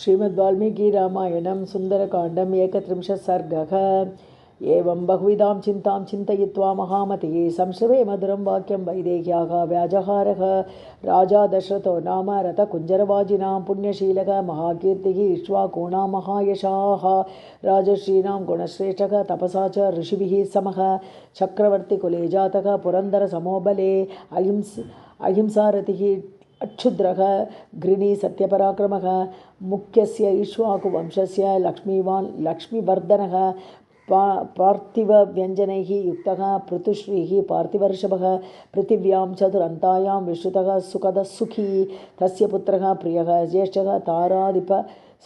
श्रीमद्वाल्मीकि रामायणं सुन्दरकाण्डम् 31 सर्गः। एवं बहुविधां चिन्तां चिन्तयित्वा महामतिः संश्रवे मधुरं वाक्यं वैदेह्याः व्याजहारः। राजा दशरथो नाम रथकुञ्जरवाजिनां पुण्यशीलः महाकीर्तिः इक्ष्वाकूणां महायशाः राजश्रीणां गुणश्रेष्ठः तपसा च ऋषिभिः समः चक्रवर्तिकुले जातः पुरन्दरसमोबले अहिंसारतिः अक्षुद्रः गृणी सत्यपराक्रमः मुख्यस्य इक्ष्वाकुवंशस्य लक्ष्मीवर्धनः पार्थिवव्यञ्जनैः युक्तः पृथुश्रीः पार्थिवर्षभः पृथिव्यां चतुरन्तायां विश्रुतः सुखदः सुखी तस्य पुत्रः प्रियः ज्येष्ठः ताराधिप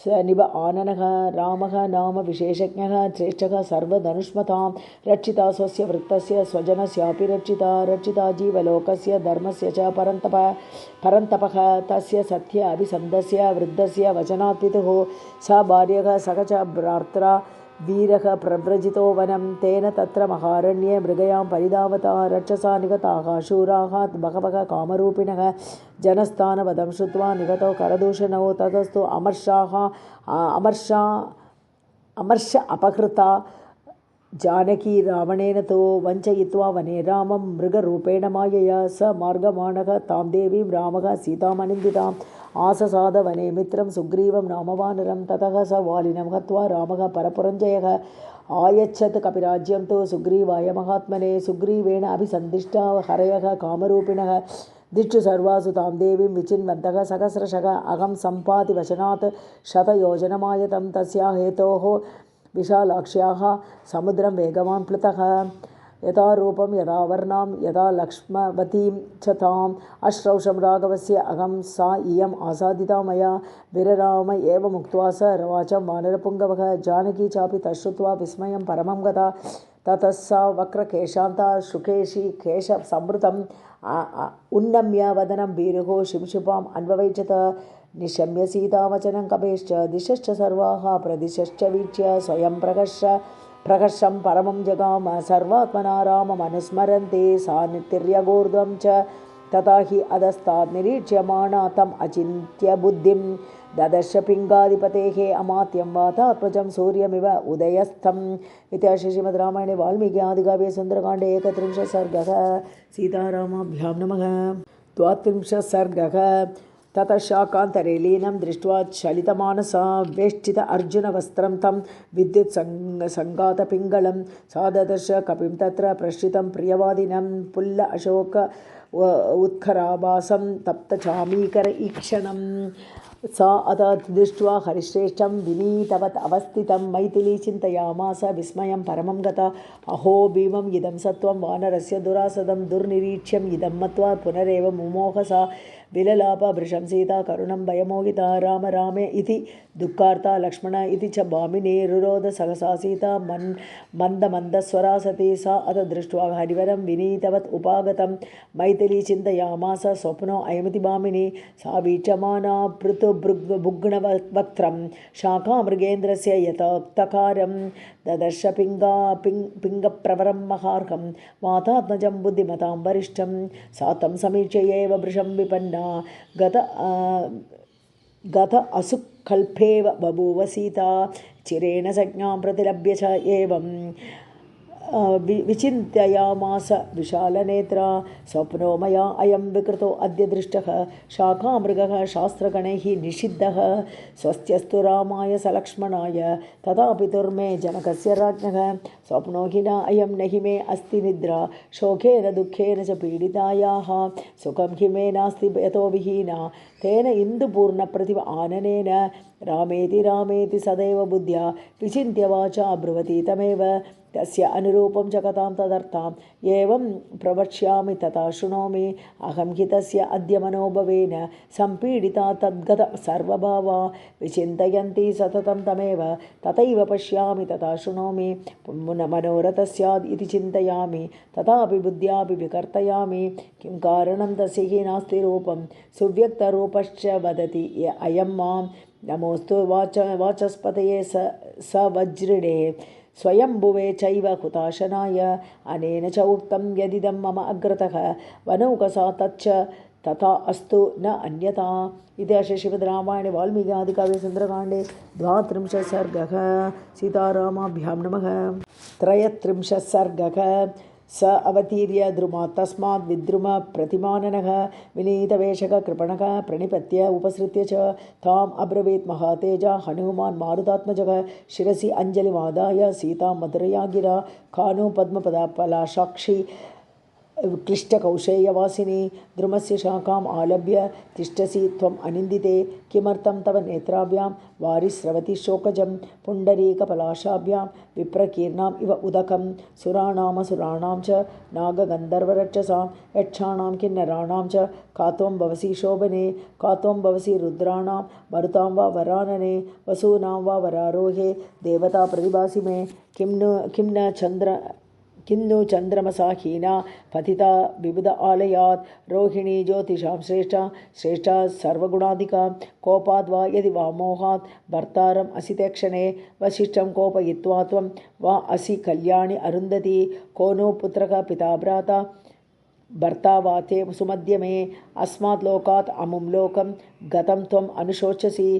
निब आननः रामः नाम विशेषज्ञः श्रेष्ठः सर्वधनुष्मतां रक्षिता स्वस्य वृत्तस्य स्वजनस्यापि रक्षिता जीवलोकस्य धर्मस्य च परन्तपः तस्य सत्य अभिसन्धस्य वृद्धस्य वचनात् पितुः स भार्यः सह च भ्रात्रा वीरः प्रव्रजितो वनं तेन तत्र महारण्ये मृगयां परिधावता रक्षसा निगताः शूराः बहवः कामरूपिणः जनस्थानवदं श्रुत्वा निगतौ करदूषणौ ततस्तु अमर्ष अपहृता जानकी रावणेन तो वञ्चयित्वा वने रामं मृगरूपेण मायया स मार्गमाणः तां देवीं रामः सीतामनिन्दिताम् आससाद वने मित्रं सुग्रीवं नामवानरं ततः स वालिनं हत्वा रामः परपुरञ्जयः आयच्छत् कपिराज्यं तु सुग्रीवाय महात्मने सुग्रीवेण अभिसन्दिष्टा हरयः कामरूपिणः दिक्षु सर्वासु तां देवीं विचिन्वन्तः सहस्रशः अहं सम्पाति वचनात् शतयोजनमायतं तस्या हेतोः विशालाक्ष्याः समुद्रं वेगवान् प्लुतः यथा रूपं यदा वर्णां यदा लक्ष्मवतीं च ताम् अश्रौषं राघवस्य अहं सा इयम् आसादिता मया विरराम एवमुक्त्वा स रवाचं वानरपुङ्गवः जानकी चापि तच्छ्रुत्वा विस्मयं परमं गता ततः सा वक्रकेशान्ता शुकेशी केशसंवृतम् उन्नम्य वदनं भीरुः शिंशुपाम् अन्ववैचत निशम्य सीतावचनं कपेश्च दिशश्च सर्वाः प्रदिशश्च वीक्ष्य स्वयं प्रकर्षं परमं जगाम सर्वात्मना राममनुस्मरन्ते सा नितिर्यगोर्ध्वं च तथा हि अधस्तात् निरीक्ष्यमाणा तम् अचिन्त्य बुद्धिं ददर्श पिङ्गाधिपतेः अमात्यं वातात्मजं सूर्यमिव उदयस्थम् इति श्रीमद्रामायणे वाल्मीकि आदिकाव्ये सुन्दरकाण्डे 31 सर्गः। सीतारामाभ्यां नमः। 32 सर्गः। ततः शाकान्तरे लीनं दृष्ट्वा चलितमानसा वेष्टित अर्जुनवस्त्रं तं विद्युत् सङ्गातपिङ्गलं सा ददर्श कपिं तत्र प्रश्रितं प्रियवादिनं पुल्ल अशोक उत्खराभासं तप्तचामीकर ईक्षणं सा अतः दृष्ट्वा हरिश्रेष्ठं विनीतवत् अवस्थितं मैथिली चिन्तयामास विस्मयं परमं गता अहो भीमम् इदं सत्वं वानरस्य दुरासदं दुर्निरीक्ष्यम् इदं मत्वा पुनरेव मुमोहसा विललाप भृशं सीता करुणं भयमोहिता राम रामे इति दुःखार्ता लक्ष्मण इति च भामिनी रुरोध सहसा सीता मन्दस्वरा सती सा अथ दृष्ट्वा हरिवरं विनीतवत् उपागतं मैथिली चिन्तयामास स्वप्नो अयमिति भामिनी सा वीक्षमाना पृथुभुग्णवक्त्रं शाखामृगेन्द्रस्य यथोक्तकारं ददर्श पिङ्गप्रवरं महार्घं मातात्मजं बुद्धिमतां वरिष्ठं सा तं समीक्ष्य एव वृषं विपन्ना गत असुकल्पेव बभूव सीता चिरेण संज्ञां प्रतिलभ्य च एवं विचिन्तयामास विशालनेत्रा स्वप्नो मया अयं विकृतो अद्य दृष्टः शाखामृगः शास्त्रगणैः निषिद्धः स्वस्त्यस्तु रामाय सलक्ष्मणाय तथा पितुर्मे जनकस्य राज्ञः स्वप्नो हि न अयं न हि मे अस्ति निद्रा शोकेन दुःखेन च पीडितायाः सुखं हि मे नास्ति यतो विहीना तेन इन्दुपूर्णप्रतिभ आननेन रामेति सदैव बुद्ध्या विचिन्त्य वाचा ब्रुवती तमेव तस्य अनुरूपं च कथां तदर्थाम् एवं प्रवक्ष्यामि तथा शृणोमि अहं हि तस्य अद्य मनोभवेन सम्पीडिता तद्गत सर्वभावा विचिन्तयन्ती सततं तमेव तथैव पश्यामि तथा शृणोमि मनोरथः स्यात् इति चिन्तयामि तथापि बुद्ध्यापि विकर्तयामि किं कारणं तस्य हि नास्ति रूपं सुव्यक्तरूपश्च वदति अयं मां नमोऽस्तु वाचस्पतये स वज्रिणे स्वयंभुवे चैव हुताशनाय अनेन च उक्तं यदिदं मम अग्रतः वनौकसा तच्च तथा अस्तु न अन्यथा। इति श्रीमद्रामायणे वाल्मीकि आदिकाव्ये सुन्दरकाण्डे 32 सर्गः। सीतारामाभ्यां नमः। 33 सर्गः। स अवतीर्य द्रुमात् तस्माद् विद्रुम प्रतिमाननः विनीतवेषः कृपणः प्रणिपत्य उपसृत्य च ताम् अब्रवीत् महातेजा हनुमान् मारुतात्मजः शिरसि अञ्जलिमादाय सीतां मधुरया गिरा कानो पद्मपदापलाशाक्षी क्लिष्टकौशेयवासिनी द्रुमस्य शाखाम् आलभ्य तिष्ठसि त्वम् अनिन्दिते किमर्थं तव नेत्राभ्यां वारिस्रवति शोकजं पुण्डरीकपलाशाभ्यां विप्रकीर्णाम् इव उदकं सुराणामसुराणां च नागगन्धर्वरक्षसां यक्षाणां किन्नराणां च का त्वं भवसि शोभने का त्वं भवसि रुद्राणां मरुतां वा वरानने वसूनां वा वरारोहे देवता प्रतिभासि मे किं नु चन्द्रमसा हीना पतिता विबुध आलयात् रोहिणी ज्योतिषां श्रेष्ठा सर्वगुणाधिका कोपाद्वा यदि वा मोहात् भर्तारम् असि तेक्षणे वसिष्ठं कोपयित्वा त्वं वा असि कल्याणि अरुन्धति को नो पुत्रः पिता भ्राता भर्ता वा ते सुमध्यमे अस्मात् लोकात् अमुं लोकं गतं त्वम् अनुशोचसि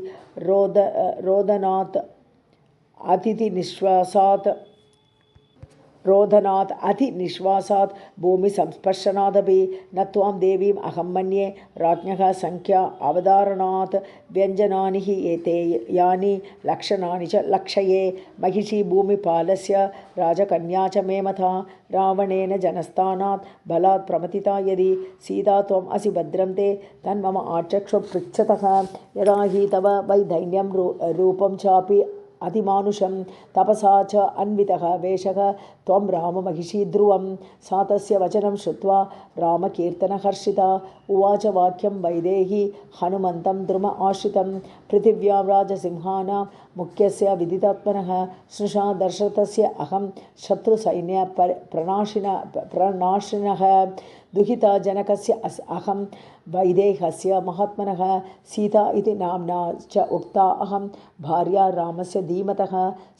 रोदनात् अतिनिश्वासात् भूमिसंस्पर्शनादपि न त्वां देवीम् अहं मन्ये राज्ञः संख्या अवधारणात् व्यञ्जनानि हि एते यानि लक्षणानि च लक्षये महिषी भूमिपालस्य राजकन्या च मे मथा रावणेन जनस्थानात् बलात् प्रमथिता यदि सीता त्वम् असि भद्रं ते तन्मम आचक्षु पृच्छतः यदा हि तव वैदैन्यं रूपं चापि अतिमानुषं तपसा च अन्वितः वेषः त्वं राममहिषी ध्रुवं सा तस्य वचनं श्रुत्वा रामकीर्तनहर्षिता उवाच वाक्यं वैदेही हनुमन्तं द्रुम आश्रितं पृथिव्यां राजसिंहानां मुख्यस्य विदितात्मनः स्नुषा दर्शतस्य अहं शत्रुसैन्य प्रणाशिनः दुहिता जनकस्य अहं वैदेहस्य महात्मनः सीता इति नाम्ना च उक्ता अहं भार्या रामस्य धीमतः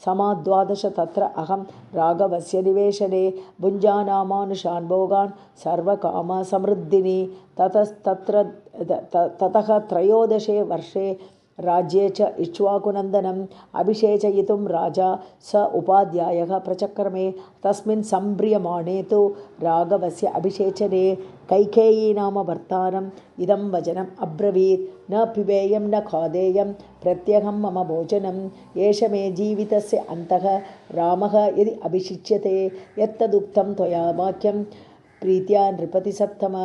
समाद्वादश तत्र अहं राघवस्य निवेशने भुञ्जानामानुषान् भोगान् सर्वकामसमृद्धिनी ततः 13 वर्षे राज्ये च इक्ष्वाकुनन्दनम् अभिषेचयितुं राजा स उपाध्यायः प्रचक्रमे तस्मिन् सम्भ्रियमाणे तु राघवस्य अभिषेचने कैकेयी नाम भर्तारम् इदं वचनम् अब्रवीत् न पिबेयं न खादेयं प्रत्यहं मम भोजनम् एष मे जीवितस्य अन्तः रामः यदि अभिषिच्यते यत्तदुक्तं त्वया वाक्यं प्रीत्या नृपतिसत्तम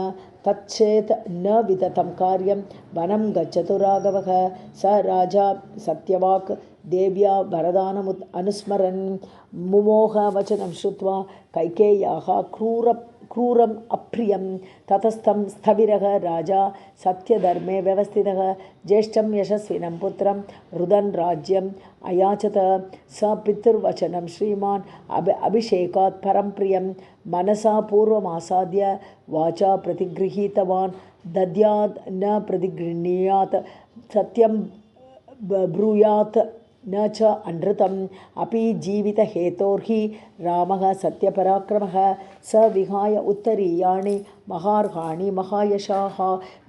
तच्चेत् न विदतं कार्यं वनं गच्छतु राघवः स राजा सत्यवाक् देव्या वरदानम् अनुस्मरन् मुमोहवचनं श्रुत्वा कैकेय्याः क्रूरम् अप्रियं ततस्तं स्थविरः राजा सत्यधर्मे व्यवस्थितः ज्येष्ठं यशस्विनं पुत्रं रुदन् राज्यम् अयाचत स पितृवचनं श्रीमान् अभिषेकात् परं प्रियं मनसा पूर्वमासाद्य वाचा प्रतिगृहीतवान् दद्यात् न प्रतिगृह्णीयात् सत्यं ब्रूयात् न च अनृतम् अपि जीवितहेतोर्हि रामः सत्यपराक्रमः स विहाय उत्तरीयाणि महार्हाणि महायशाः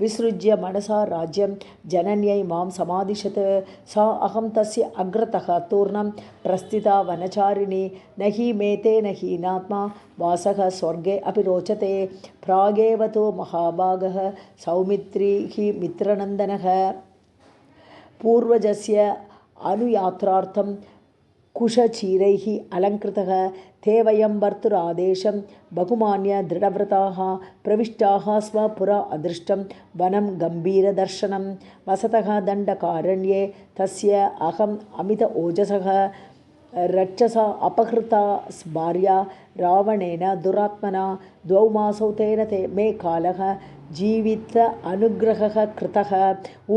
विसृज्य मनसा राज्यं जनन्यै मां समादिशत् सा अहं तस्य अग्रतः तूर्णं प्रस्थिता वनचारिणी न हि मेते न हीनात्मा वासः स्वर्गे अपि रोचते प्रागेव तु महाभागः सौमित्री हि मित्रनन्दनः पूर्वजस्य अनुयात्रार्थं कुशचीरैः अलङ्कृतः ते वयं भर्तुरादेशं बहुमान्य दृढव्रताः प्रविष्टाः स्वपुरा अदृष्टं वनं गम्भीरदर्शनं वसतः दण्डकारण्ये तस्य अहम् अमित ओजसः रक्षसा अपहृता भार्या रावणेन दुरात्मना 2 मासौ तेन मे कालः जीवित अनुग्रहः कृतः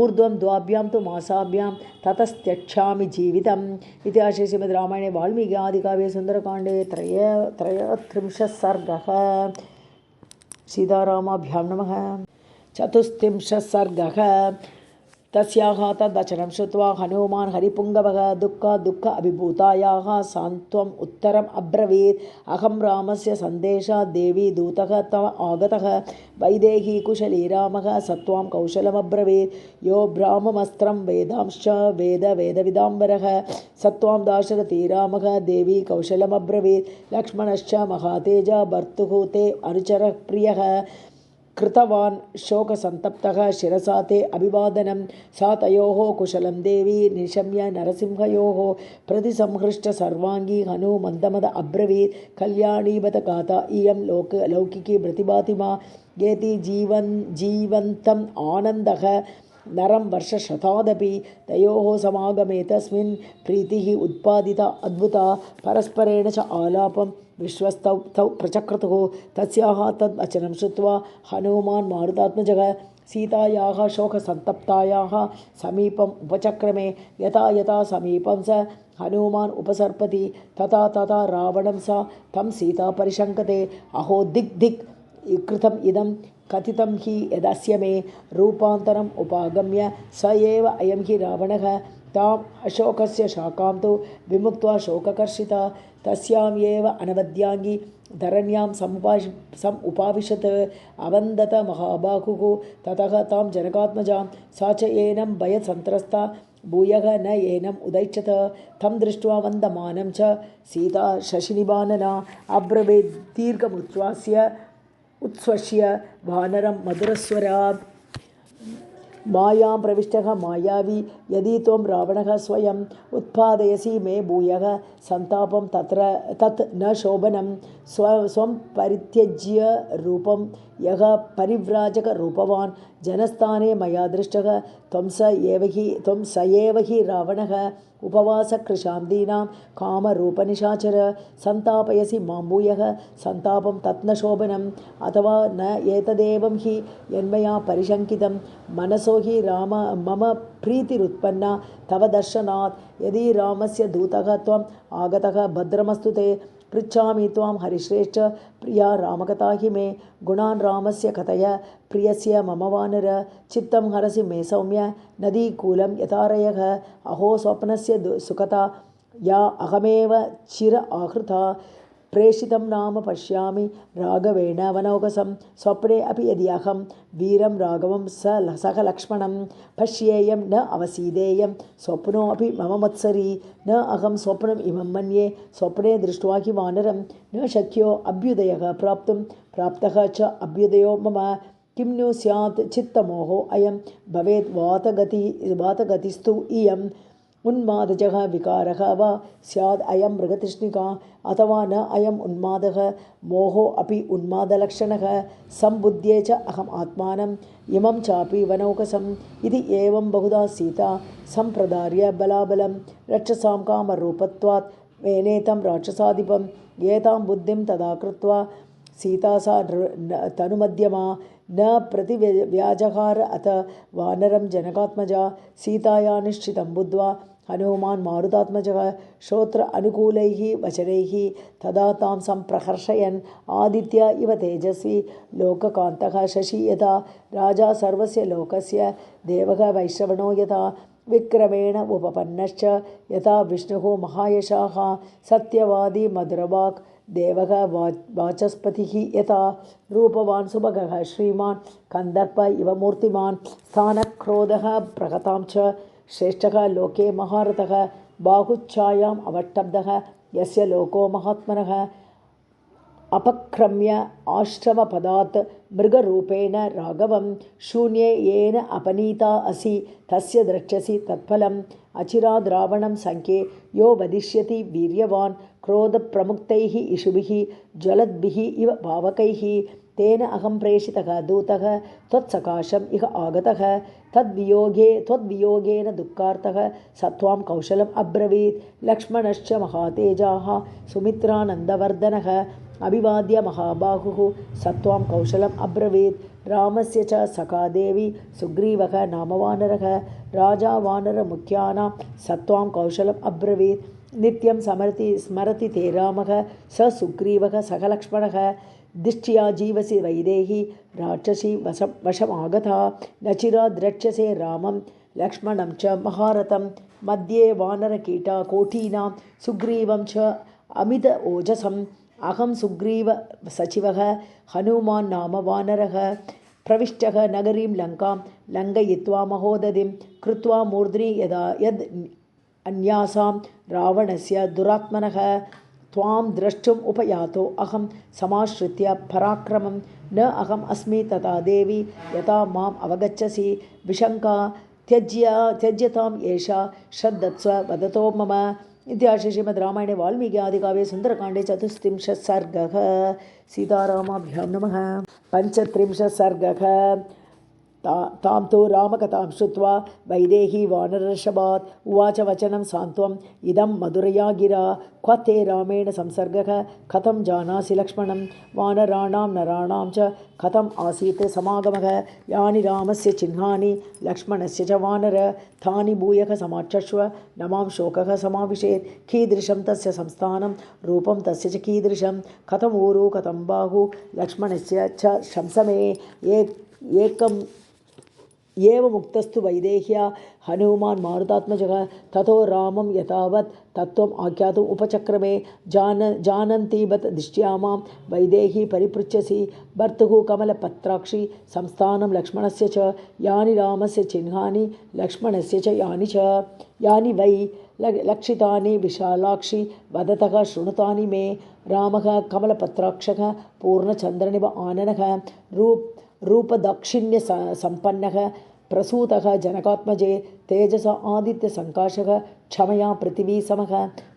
ऊर्ध्वं 2 तु मासाभ्यां ततस्त्यक्षामि जीवितम् इति श्रीमद्रामायणे वाल्मीकि आदिकाव्ये सुन्दरकाण्डे 33 सर्गः। सीतारामाभ्यां नमः। 34 सर्गः। तस्याः तद्वचनं श्रुत्वा हनुमान् हरिपुङ्गवः दुःख अभिभूतायाः सान्त्वम् उत्तरम् अब्रवीत्। अहं रामस्य सन्देशात् देवी दूतः तव आगतः। वैदेही कुशली रामः सत्वां कौशलमब्रवीत्। यो ब्राह्ममस्त्रं वेदांश्च वेदविदाम्बरः सत्वां दाशरथी रामः देवी कौशलमब्रवीत्। लक्ष्मणश्च महातेज भर्तुः ते अनुचरः प्रियः कृतवान् शोकसन्तप्तः शिरसा ते अभिवादनं। सा तयोः कुशलं देवी निशम्य नरसिंहयोः प्रतिसंहृष्ट सर्वाङ्गी हनुमन्दमद अब्रवीत्। कल्याणी बत गाता इयं लौकिकी प्रतिभाति मा गेति जीवन्तम् आनन्दः नरं वर्षशतादपि। तयोः समागमे तस्मिन् प्रीतिः उत्पादिता अद्भुता। परस्परेण च आलापं विश्वस्तौ तौ प्रचक्रतुः। तस्याः तद्वचनं श्रुत्वा हनुमान् मारुतात्मजः सीतायाः शोकसन्तप्तायाः समीपम् उपचक्रमे। यथा यथा समीपं स हनुमान् उपसर्पति तथा तथा रावणं सा तं सीता परिशङ्कते। अहो दिक् कृतम् इदं कथितं हि यदस्य मे रूपान्तरम् उपागम्य स एव अयं हि रावणः। ताम् अशोकस्य शाखां तु विमुक्त्वा शोककर्षिता तस्यां एव अनवद्याङ्गी धरण्यां समुपाविशत्। अवन्दत महाबाहुः ततः तां जनकात्मजां सा च एनं भयसन्त्रस्ता भूयः न एनम् उदैक्षत। तं दृष्ट्वा वन्दमानं च सीता शशिनिबाणना अब्रवीत् दीर्घमुच्छ्वास्य उत्स्वस्य वानरं मधुरस्वरात्। मायां प्रविष्टः मायावी यदि त्वं रावणः स्वयम् उत्पादयसि मे भूयः सन्तापं तत् न शोभनं। स्वं परित्यज्य रूपं यः परिव्राजकरूपवान् जनस्थाने मया दृष्टः त्वं स एव हि रावणः। उपवासकृशान्तीनां कामरूपनिशाचर सन्तापयसि मां भूयः सन्तापं तत् न शोभनम्। अथवा न एतदेवं हि यन्मया परिशङ्कितं मनसो हि राम मम प्रीतिरुत्पन्ना तव दर्शनात्। यदि रामस्य दूतः त्वम् आगतः भद्रमस्तु ते। पृच्छामि त्वां हरिश्रेष्ठ प्रिया रामकथा हि मे गुणान् रामस्य कथय प्रियस्य मम वानर। चित्तं हरसि मे सौम्य नदीकूलं यथारयः। अहो स्वप्नस्य सुखता या अहमेव चिर आहृता। प्रेषितं नाम पश्यामि राघवेण वनौकसं स्वप्ने अपि यदि अहं वीरं राघवं सह लक्ष्मणं पश्येयं न अवसीदेयं स्वप्नोऽपि मम मत्सरी। न अहं स्वप्नम् इमं मन्ये स्वप्ने दृष्ट्वा हि वानरं न शक्यो अभ्युदयः प्राप्तः च अभ्युदयो मम। किं नु स्यात् चित्तमोहो अयं भवेत् वातगतिस्तु इयम्। उन्मादजः विकारः वा स्याद् अयं मृगतृष्णिका अथवा न अयम् उन्मादः मोहो अपि उन्मादलक्षणः। सम्बुध्ये च अहम् आत्मानम् इमं चापि वनौकसम् इति एवं बहुधा सीता सम्प्रदार्य बलाबलं रक्षसां कामरूपत्वात् मेनेतं राक्षसाधिपम्। एतां बुद्धिं तदा कृत्वा सीता सा तनुमध्यमा न प्रतिव्याजहार अथ वानरं जनकात्मजा। सीताया निश्चितं बुद्ध्वा हनुमान् मारुतात्मजः श्रोत्र अनुकूलैः वचनैः तदा तां सम्प्रहर्षयन्। आदित्य इव तेजस्वी लोककान्तः शशि यथा राजा सर्वस्य लोकस्य देवः वैश्रवणो यथा विक्रमेण उपपन्नश्च यथा विष्णुः महायशाः सत्यवादी मधुरवाक् देवः वाचस्पतिः यथा रूपवान् सुभगः श्रीमान् कन्दर्प इव मूर्तिमान् स्थानक्रोधः प्रगतां च श्रेष्ठः लोके महारथः बाहुच्छायाम् अवष्टब्धः यस्य लोको महात्मनः। अपक्रम्य आश्रमपदात् मृगरूपेण राघवं शून्ये येन अपनीता असि तस्य द्रक्ष्यसि तत्फलम्। अचिराद् रावणं संख्ये यो वदिष्यति वीर्यवान् क्रोधप्रमुक्तैः इषुभिः ज्वलद्भिः इव पावकैः। तेन अहं प्रेषितः दूतः त्वत्सकाशम् इह आगतः। त्वद्वियोगेन दुःखार्तः सत्वां कौशलम् अब्रवीत्। लक्ष्मणश्च महातेजाः सुमित्रानन्दवर्धनः अभिवाद्य महाबाहुः सत्वां कौशलम् अब्रवीत्। रामस्य च सखा देवी सुग्रीवः नाम वानरः राजा वानरमुख्यानां सत्वां कौशलम् अब्रवीत्। नित्यं स्मरति ते रामः स सुग्रीवः सह लक्ष्मणः। दिष्ट्या जीवसि वैदेही राक्षसी वशमागता न चिराद् द्रक्ष्यसे रामं लक्ष्मणं च महारथं मध्ये वानरकीटा कोटीनां सुग्रीवं च अमित ओजसम् अहं सुग्रीव सचिवः हनुमान् नाम वानरः प्रविष्टः नगरीं लङ्कां लङ्घयित्वा महोदधिं कृत्वा मूर्ध्नि यद् अन्यासां रावणस्य दुरात्मनः त्वां द्रष्टुम् उपयातो अहं समाश्रित्य पराक्रमं न अहम् अस्मि तथा देवी यथा माम् अवगच्छसि विशङ्का त्यज्यताम् एषा श्रद्धत्स्व वदतो मम इत्यार्षे श्रीमद् रामायणे वाल्मीकि आदिकाव्ये सुन्दरकाण्डे 34 सर्गः। सीतारामाभ्यां नमः। 35 सर्गः। तां तु रामकथां श्रुत्वा वैदेही वानरर्षभात् उवाच वचनं सान्त्वम् इदं मधुरया गिरा क्व ते रामेण संसर्गः कथं जानासि लक्ष्मणं वानराणां नराणां च कथम् आसीत् समागमः यानि रामस्य चिह्नानि लक्ष्मणस्य च वानर तानि भूयः समाक्षस्व न मां शोकः समाविशेत् कीदृशं तस्य संस्थानं रूपं तस्य च कीदृशं कथम् ऊरु कथं बाहु लक्ष्मणस्य च शंसमे एकम् एव मुक्तस्तु वैदेह्या हनुमान् मारुतात्मजः ततो रामं यथावत् तत्त्वम् आख्यातुम् उपचक्रमे जानन्ति बत दृष्ट्या मां वैदेही परिपृच्छसि भर्तुः कमलपत्राक्षि संस्थानं लक्ष्मणस्य च यानि रामस्य चिह्नानि लक्ष्मणस्य च यानि वै लक्षितानि विशालाक्षि वदतः शृणुतानि मे रामः कमलपत्राक्षः पूर्णचन्द्रनिभ आननः रूपदाक्षिण्य संपन्नः प्रसूतः जनकात्मजे तेजसा आदित्यसङ्काशः क्षमया पृथिवीसमः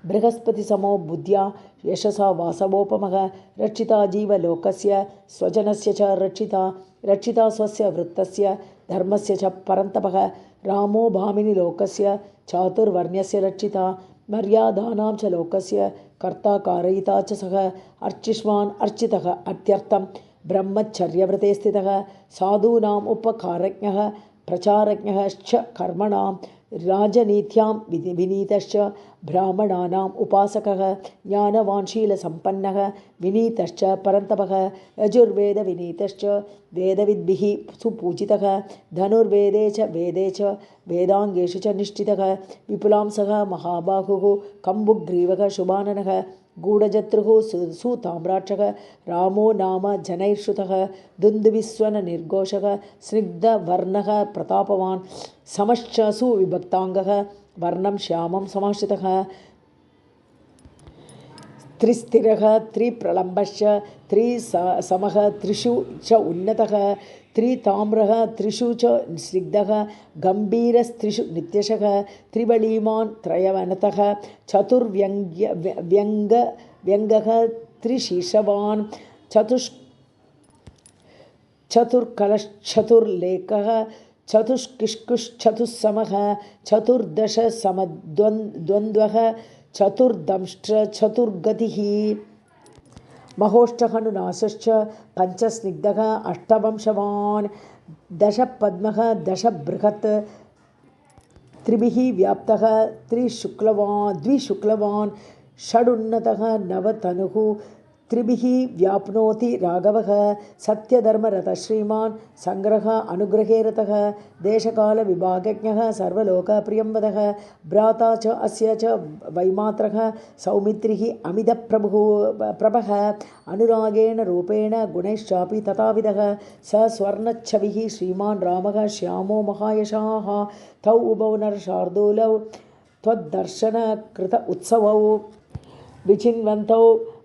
बृहस्पतिसमो बुद्ध्या यशसा वासवोपमः रक्षिता जीवलोकस्य स्वजनस्य च रक्षिता स्वस्य वृत्तस्य धर्मस्य च परन्तपः रामो भामिनि लोकस्य चातुर्वर्ण्यस्य रक्षिता मर्यादानां च लोकस्य कर्ता कारयिता च सः अर्चिष्मान् अर्चितः अत्यर्थं ब्रह्मचर्यव्रते स्थितः साधूनाम् उपकारज्ञः प्रचारज्ञः च कर्मणां राजनीत्यां विनीतश्च ब्राह्मणानाम् उपासकः ज्ञानवान् शीलसम्पन्नः विनीतश्च परन्तपः यजुर्वेदविनीतश्च वेदविद्भिः सुपूजितः धनुर्वेदे च वेदाङ्गेषु च निष्ठितः विपुलांसः महाबाहुः कम्बुग्रीवः शुभाननः गूढजत्रुः सुताम्राक्षः रामो नाम जनैर्श्रुतः दुन्दुभिस्वन निर्घोषः स्निग्धवर्णः प्रतापवान् समश्च सुविभक्ताङ्गः वर्णं श्यामं समाश्रितः त्रिस्थिरः त्रिप्रलम्बश्च त्रिसमः त्रिषु च उन्नतः त्रिताम्रः त्रिषु च स्निग्धः गम्भीरस्त्रिषु नित्यशः त्रिबलीमान् त्रयवनतः चतुर्व्यङ्गः त्रिशीर्षवान् चतुर्कलश्चतुर्लेखः चतुष्किष्कुश्चतुस्समः चतुर्दशसमद्वन्द्वः चतुर्दंष्ट्र चतुर्गतिः महोष्ठहनुनाशश्च पञ्चस्निग्धः अष्टवंशवान् दशपद्मः दशबृहत् त्रिभिः व्याप्तः द्विशुक्लवान् षडुन्नतः नवतनुः त्रिभिः व्याप्नोति राघवः सत्यधर्मरतः श्रीमान् संग्रह अनुग्रहे रतः देशकालविभागज्ञः सर्वलोकप्रियंवदः भ्राता च अस्य च वैमात्रः सौमित्रिः प्रभः अनुरागेण रूपेण गुणैश्चापि तथाविधः स स्वर्णच्छविः श्रीमान् रामः श्यामो महायशाः तौ उभौ नरशार्दूलौ त्वद्दर्शनकृत उत्सवौ विचिन्वन्तौ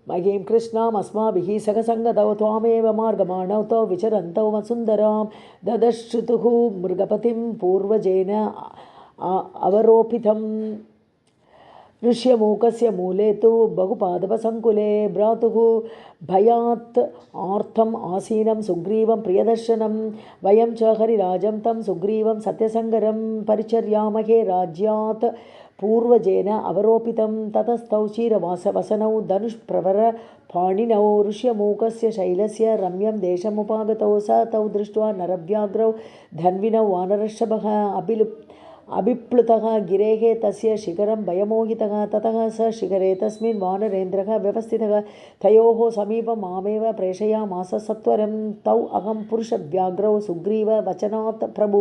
महीं कृष्णाम् अस्माभिः सखसङ्गतौ त्वामेव मार्गमाणौ तौ विचरन्तौ वसुन्धरां ददश्रुतुः मृगपतिं पूर्वजेन अवरोपितं ऋष्यमूकस्य मूले तु बहुपादपसङ्कुले भ्रातुः भयात् आर्तम् आसीनं सुग्रीवं प्रियदर्शनं वयं च हरिराजं तं सुग्रीवं सत्यसङ्गरं परिचर्यामहे राज्यात् पूर्वजेन अवरोपितं ततस्तौ क्षीरवासवसनौ धनुष्प्रवरपाणिनौ ऋष्यमूकस्य शैलस्य रम्यं देशमुपागतौ स तौ दृष्ट्वा नरव्याघ्रौ धन्विनौ वानरर्षभः अभिप्लुतः गिरेः तस्य शिखरं भयमोहितः ततः स शिखरे तस्मिन् वानरेन्द्रः व्यवस्थितः तयोः समीपं मामेव प्रेषयामास सत्वरं तौ अहं पुरुषव्याघ्रौ सुग्रीव वचनात् प्रभु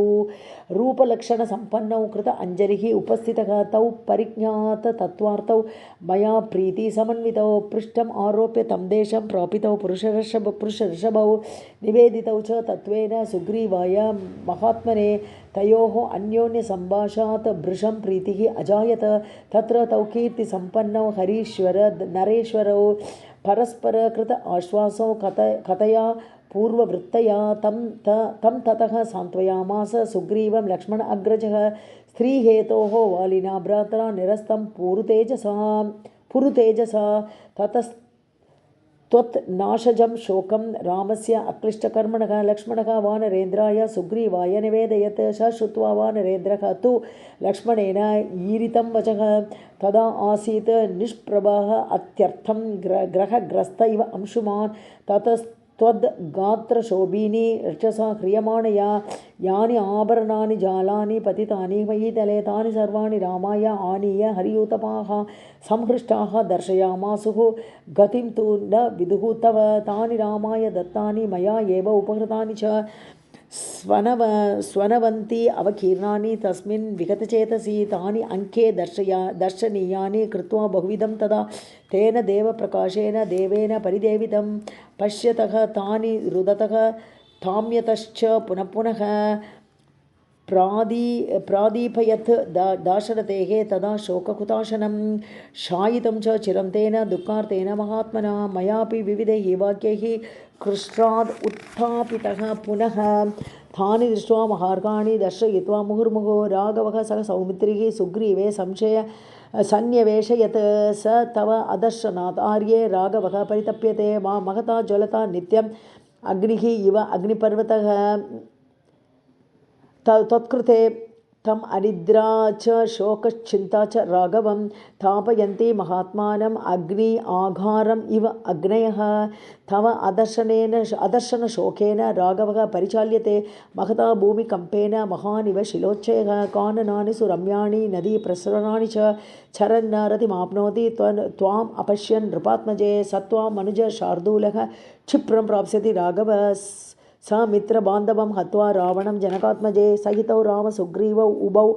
रूपलक्षणसम्पन्नौ कृत अञ्जलिः उपस्थितः तौ परिज्ञात तत्त्वार्थौ मया प्रीतिसमन्वितौ पृष्ठम् आरोप्य तं देशं प्रापितौ पुरुषऋषभौ निवेदितौ च तत्त्वेन सुग्रीवाय महात्मने तयोः अन्योन्यसम्भाषात् भृशं प्रीतिः अजायत तत्र तौ कीर्तिसम्पन्नौ हरीश्वर नरेश्वरौ परस्परकृत आश्वासौ कथया पूर्ववृत्तया तं ततः सान्त्वयामास सुग्रीवं लक्ष्मण अग्रजः स्त्रीहेतोः वालिना भ्रात्रा निरस्तं पुरुतेजसा त्वत् नाशजं शोकं रामस्य अक्लिष्टकर्मणः लक्ष्मणः वानरेन्द्राय सुग्रीवाय निवेदयत् स श्रुत्वा वानरेन्द्रः तु लक्ष्मणेन ईरितं वचः तदा आसीत् निष्प्रभः अत्यर्थं ग्रहग्रस्त इव अंशुमान् ततस्त्वद्गात्रशोभिनी रक्षसा ह्रियमाणया यानि आभरणानि जालानि पतितानि मयीतले तानि सर्वाणि रामाय आनीय हरियूतपाः संहृष्टाः दर्शयामासुः गतिं तु न विदुः तव तानि रामाय दत्तानि मया एव उपहृतानि च स्वनवन्ति अवकीर्णानि तस्मिन् विगतचेतसि तानि अङ्के दर्शनीयानि कृत्वा बहुविधं तदा तेन देवप्रकाशेन देवेन परिदेवितं पश्यतः तानि रुदतः ताम्यतश्च पुनः पुनः प्रादीपयत् दाशरथेः तदा शोककुताशनं शायितं च चिरं तेन दुःखार्तेन महात्मना मयापि विविधैः वाक्यैः कृष्णाद् उत्थापितः पुनः तानि दृष्ट्वा महार्गाणि दर्शयित्वा मुहुर्मुहुः राघवः सह सौमित्रिः सुग्रीवे सन्निवेशयत् स तव अदर्शनात् आर्ये राघवः परितप्यते मा महता ज्वलता नित्यम् अग्निः इव अग्निपर्वतः त्वत्कृते तम अनिद्रा च शोकश्चिन्ता च राघवं तापयन्ति महात्मानम् अग्नि आघारम् इव अग्नयः तव अदर्शनशोकेन राघवः परिचाल्यते महता भूमिकम्पेन महानिव शिलोच्चयः काननानि सुरम्याणि नदी प्रसरणानि च चरन् रतिमाप्नोति त्वाम् अपश्यन् नृपात्मजे सत्त्वा मनुज शार्दूलः क्षिप्रं प्राप्स्यति राघव स मित्रबान्धवं हत्वा रावणं जनकात्मजे सहितौ रामसुग्रीवौ उभौ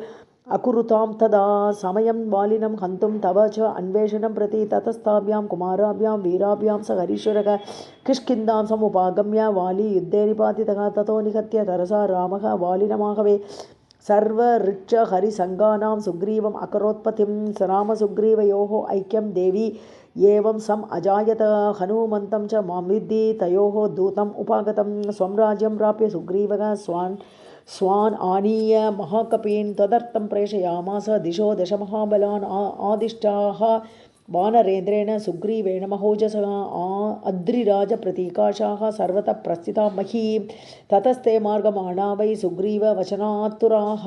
अकुरुतां तदा समयं वालिनं हन्तुं तव च अन्वेषणं प्रति ततस्ताभ्यां कुमाराभ्यां वीराभ्यां स हरीश्वरः किष्किन्धां समुपागम्य वाली युद्धे निपातितः ततो निहत्य तरसा रामः वालिनमाहवे सर्वऋक्षहरिसङ्गानां सुग्रीवम् अकरोत्पत्तिं रामसुग्रीवयोः ऐक्यं देवी एवं सम अजायत हनुमन्तं च मां विद्धि तयोः दूतम् उपागतं स्वं राज्यं प्राप्य सुग्रीवः स्वान् आनीय महाकपीन् तदर्थं प्रेषयामास दिशो दशमहाबलान् आदिष्टाः वानरेन्द्रेण सुग्रीवेण महोजसः अद्रिराजप्रतीकाशाः सर्वतः प्रस्थिता मही ततस्ते मार्गमाणा वै सुग्रीव वचनातुराः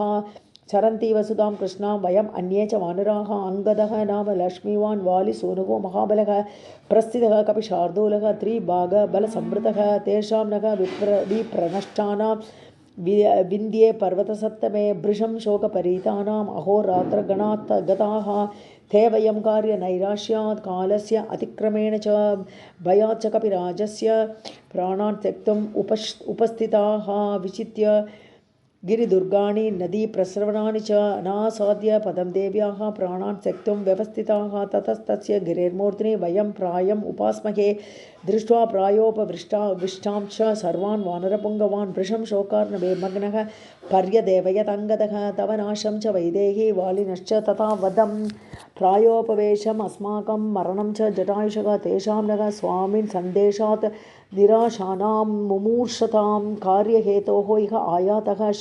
चरन्ति वसुधां कृष्णां वयम् अन्ये च वानराः अङ्गदः नाम लक्ष्मीवान् वालिसूनुः महाबलः प्रस्थितः कपिशार्दूलः त्रिभागबलसंवृतः तेषां नः विप्रनष्टानां विन्द्ये पर्वतसप्तमे भृशं शोकपरीतानाम् अहोरात्रगणात् गताः ते वयं कार्यनैराश्यात् कालस्य अतिक्रमेण च भयाच्च कपिराजस्य प्राणान् त्यक्तुम् उपस्थिताः विचित्य गिरिदुर्गाणि नदी प्रस्रवणानि च अनासाद्य पदं देव्याः प्राणान् त्यक्तुं व्यवस्थिताः ततस्तस्य गिरेर्मूर्ध्नि वयं प्रायम् उपास्महे दृष्ट्वा प्रायोपविष्टां च सर्वान् वानरपुङ्गवान् वृषं शोकार्णवे पर्यदेवयतङ्गदः तव नाशं च वैदेही वालिनश्च तथा वदं प्रायोपवेशम् अस्माकं मरणं च जटायुषः तेषां नः स्वामिन् सन्देशात् निराशानां मुमूर्षतां कार्यहेतोः इह आयातः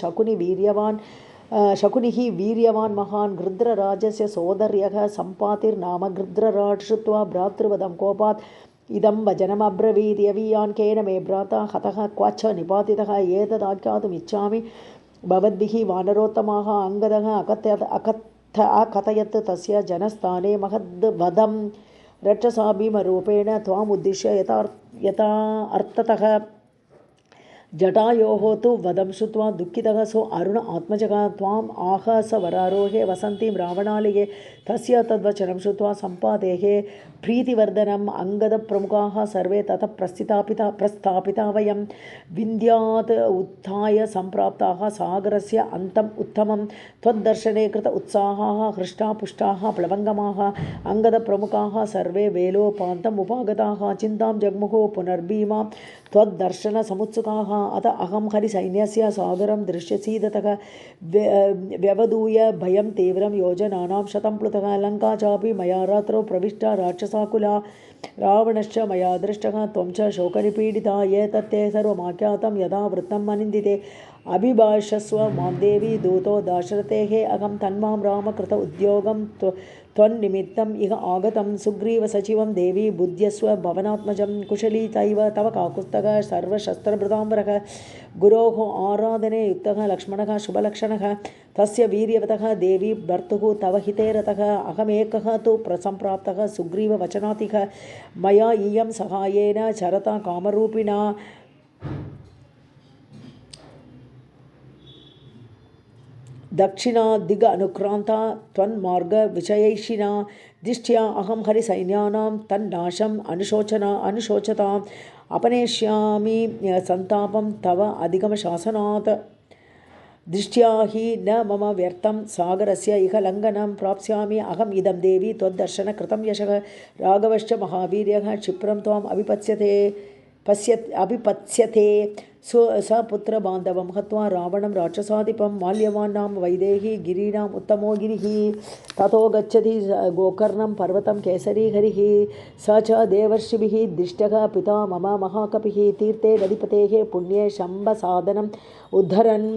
शकुनिः वीर्यवान् महान् गृध्रराजस्य सोदर्यः सम्पातिर्नाम गृध्रराट् श्रुत्वा भ्रातृवदं कोपात् इदं वचनमब्रवीत् यवीयान् केन मे भ्राता हतः क्वच निपातितः एतदाख्यातुमिच्छामि भवद्भिः वानरोत्तमाः अङ्गदः अकथयत् तस्य जनस्थाने महद्वधं रक्षसा भीमरूपेण त्वामुद्दिश्य यथा अर्थतः जटायोः तु वदं श्रुत्वा दुःखितः सो अरुण आत्मजः त्वाम् आह स वरारोहे वसन्तीं रावणालये तस्य तद्वचनं श्रुत्वा सम्पादेः प्रीतिवर्धनम् अङ्गदप्रमुखाः सर्वे ततः प्रस्थापिता वयं विन्द्यात् उत्थाय सम्प्राप्ताः सागरस्य अन्तम् उत्तमं त्वद्दर्शने कृत उत्साहाः हृष्टापुष्टाः प्लवङ्गमाः अङ्गदप्रमुखाः सर्वे वेलोपान्तम् उपागताः चिन्तां जग्मुः पुनर्भीमा त्वद्दर्शनसमुत्सुकाः अत अहं हरिसैन्यस्य सागरं दृश्यसीदतः व्यवधूय भयं तीव्रं योजनानां शतं प्लुतः लङ्का चापि मया रात्रौ प्रविष्टा राक्षसाकुला रावणश्च मया दृष्टः त्वं च शोकनिपीडिता ये तत्ते सर्वमाख्यातं यदा वृत्तम् अनिन्दिते अभिभाषस्व मां देवी दूतो दाशरथेः अहं तन्मां रामकृत उद्योगं त्वन्निमित्तम् इह आगतं सुग्रीवसचिवं देवी बुध्यस्व भवनात्मजं कुशली तैव तव काकुत्स्थः सर्वशस्त्रभृताम्बरः गुरोः आराधने युक्तः लक्ष्मणः शुभलक्षणः तस्य वीर्यवतः देवी भर्तुः तव हिते रतः अहमेकः तु सम्प्राप्तः सुग्रीववचनातिः मया इयं सहायेन चरता कामरूपिणा दक्षिणा दिग अनुक्रांता त्वन्मार्गविषयैषिणा दिष्ट्या अहं हरिसैन्यानां तन्नाशम् अनुशोचताम् अपनेष्यामि संतापं तव अधिगमशासनात् दृष्ट्या हि न मम व्यर्थं सागरस्य इह लङ्घनं प्राप्स्यामि अहम् इदं देवी त्वद्दर्शनकृतं यशः राघवश्च महावीर्यः क्षिप्रं त्वाम् अभिपत्स्यते सपुत्रबान्धवं हत्वा रावणं राक्षसाधिपं माल्यवानां वैदेही गिरीणाम् उत्तमो गिरिः ततो गच्छति गोकर्णं पर्वतं केसरी हरिः स च देवर्षिभिः दृष्टः पिता मम महाकपिः तीर्थे नदीपतेः पुण्ये शम्भसाधनम् उद्धरन्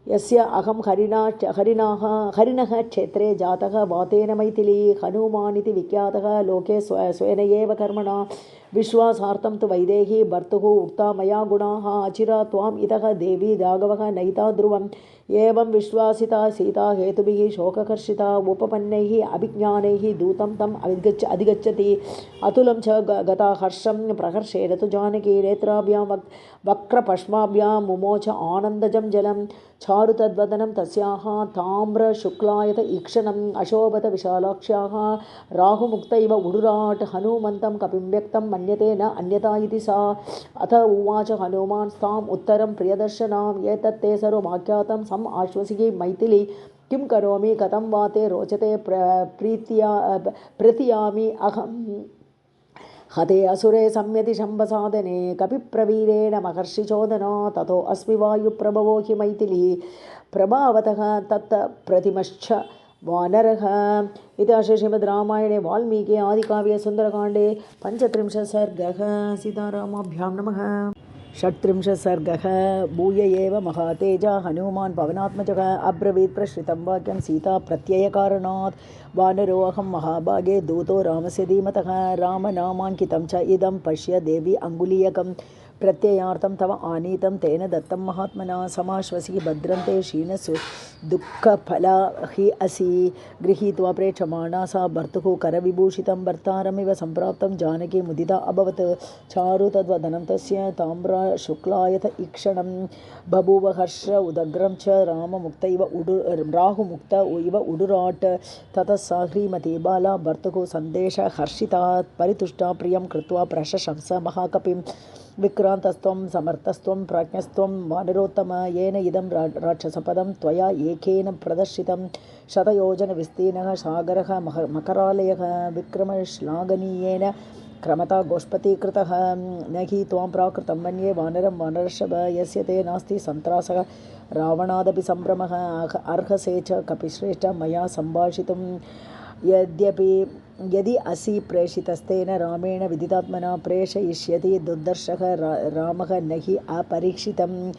यस्य अहं हरिणः क्षेत्रे जातः वातेन मैथिली हनुमानिति विख्यातः लोके स्वेन एव कर्मणा विश्वासार्थं तु वैदेही भर्तुः उक्ता मया गुणाः अचिरा त्वाम् इतः देवी राघवः नयिता ध्रुवम् एवं विश्वासिता सीता हेतुभिः शोककर्षिता उपपन्नैः अभिज्ञानैः दूतं तम् अधिगच्छति अतुलं च गता हर्षं प्रहर्षेण तु जानकी नेत्राभ्यां वक्रपश्माभ्यां मुमोच आनन्दजं जलं चारु तद्वदनं तस्याः ताम्रशुक्लायत ईक्षणम् अशोभत विशालाक्ष्याः राहुमुक्त इव उडुराट् हनुमन्तं कपिं व्यक्तं मन्यते न अन्यथा इति सा अथ उवाच हनुमान् ताम् उत्तरं प्रियदर्शनां एतत्ते सर्वमाख्यातं सम् आश्वसिकी मैथिली किं करोमि कथं वा ते रोचते प्रतीयामि अहम् हते असुरे सम्यति शम्भसाधने कपिप्रवीरेण महर्षिचोदना ततो अस्मि वायुप्रभवो हि मैथिली प्रभावतः तत् प्रतिमश्च वानरः इति श्रीमद् रामायणे वाल्मीकि आदिकाव्ये सुन्दरकाण्डे 35 सर्गः सीतारामाभ्यां नमः। 36 सर्गः भूय एव महातेजा हनुमान् पवनात्मजः अब्रवीत् प्रश्रितं वाक्यं सीता प्रत्ययकारणात् वानरोऽहं महाभागे दूतो रामस्य धीमतः रामनामाङ्कितं च इदं पश्य देवी अङ्गुलीयकं प्रत्ययार्थं तव आनीतं तेन दत्तं महात्मना समाश्वसी भद्रन्ते क्षीणसु दुःखफला हि असि गृहीत्वा प्रेक्षमाणा सा भर्तुः करविभूषितं भर्तारमिव सम्प्राप्तं जानकी मुदिता अभवत् चारु तद्वदनं तस्य ताम्रशुक्लायत ईक्षणं बभूव हर्ष उदग्रं च राहुमुक्त इव उडुराट् ततः सा ह्रीमती बाला भर्तुः सन्देश हर्षिता परितुष्टा प्रियं कृत्वा प्रशंस महाकपिं विक्रान्तस्त्वं समर्थस्त्वं प्राज्ञस्त्वं वानरोत्तम येन इदं राक्षसपदं त्वया एकेन प्रदर्शितं शतयोजनविस्तीर्णः सागरः मकरालयः विक्रमश्लाघनीयेन क्रमता गोष्पतीकृतः न हि त्वां प्राकृतं मन्ये वानरं वानरर्षभ यस्य ते नास्ति सन्त्रासः रावणादपि सम्भ्रमः अर्हसे च कपिश्रेष्ठ मया सम्भाषितुं यदि असि प्रेषितस्तेन रामेण विदितात्मना प्रेषयिष्यति दुर्दर्शः रामः न हि अपरीक्षितं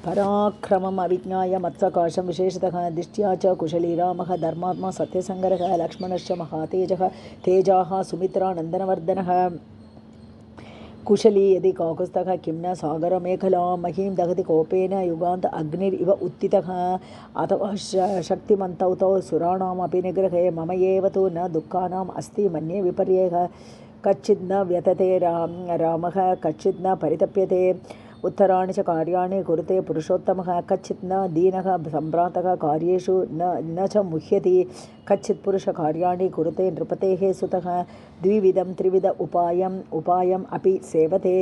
पराक्रमम् अविज्ञाय मत्सकाशं विशेषतः दिष्ट्या च कुशली रामः धर्मात्मा सत्यसङ्गरः लक्ष्मणश्च महातेजः तेजाः सुमित्रानन्दनवर्धनः कुशली यदि काकुत्स्थः किं न सागरमेखलां महीं दहति कोपेन युगान्त अग्निरिव उत्थितः अथवा शक्तिमन्तौ तौ सुराणामपि निग्रहे मम एव तु न दुःखानाम् अस्ति मन्ये विपर्ययः कच्चित् न व्यतते रामः कच्चित् न परितप्यते उत्तराणि च कार्याणि कुरुते पुरुषोत्तमः कच्चित् न दीनः सम्भ्रान्तः कार्येषु न च मुह्यति कच्चित् पुरुषकार्याणि कुरुते नृपतेः सुतः द्विविधं त्रिविध उपायम् अपि सेवते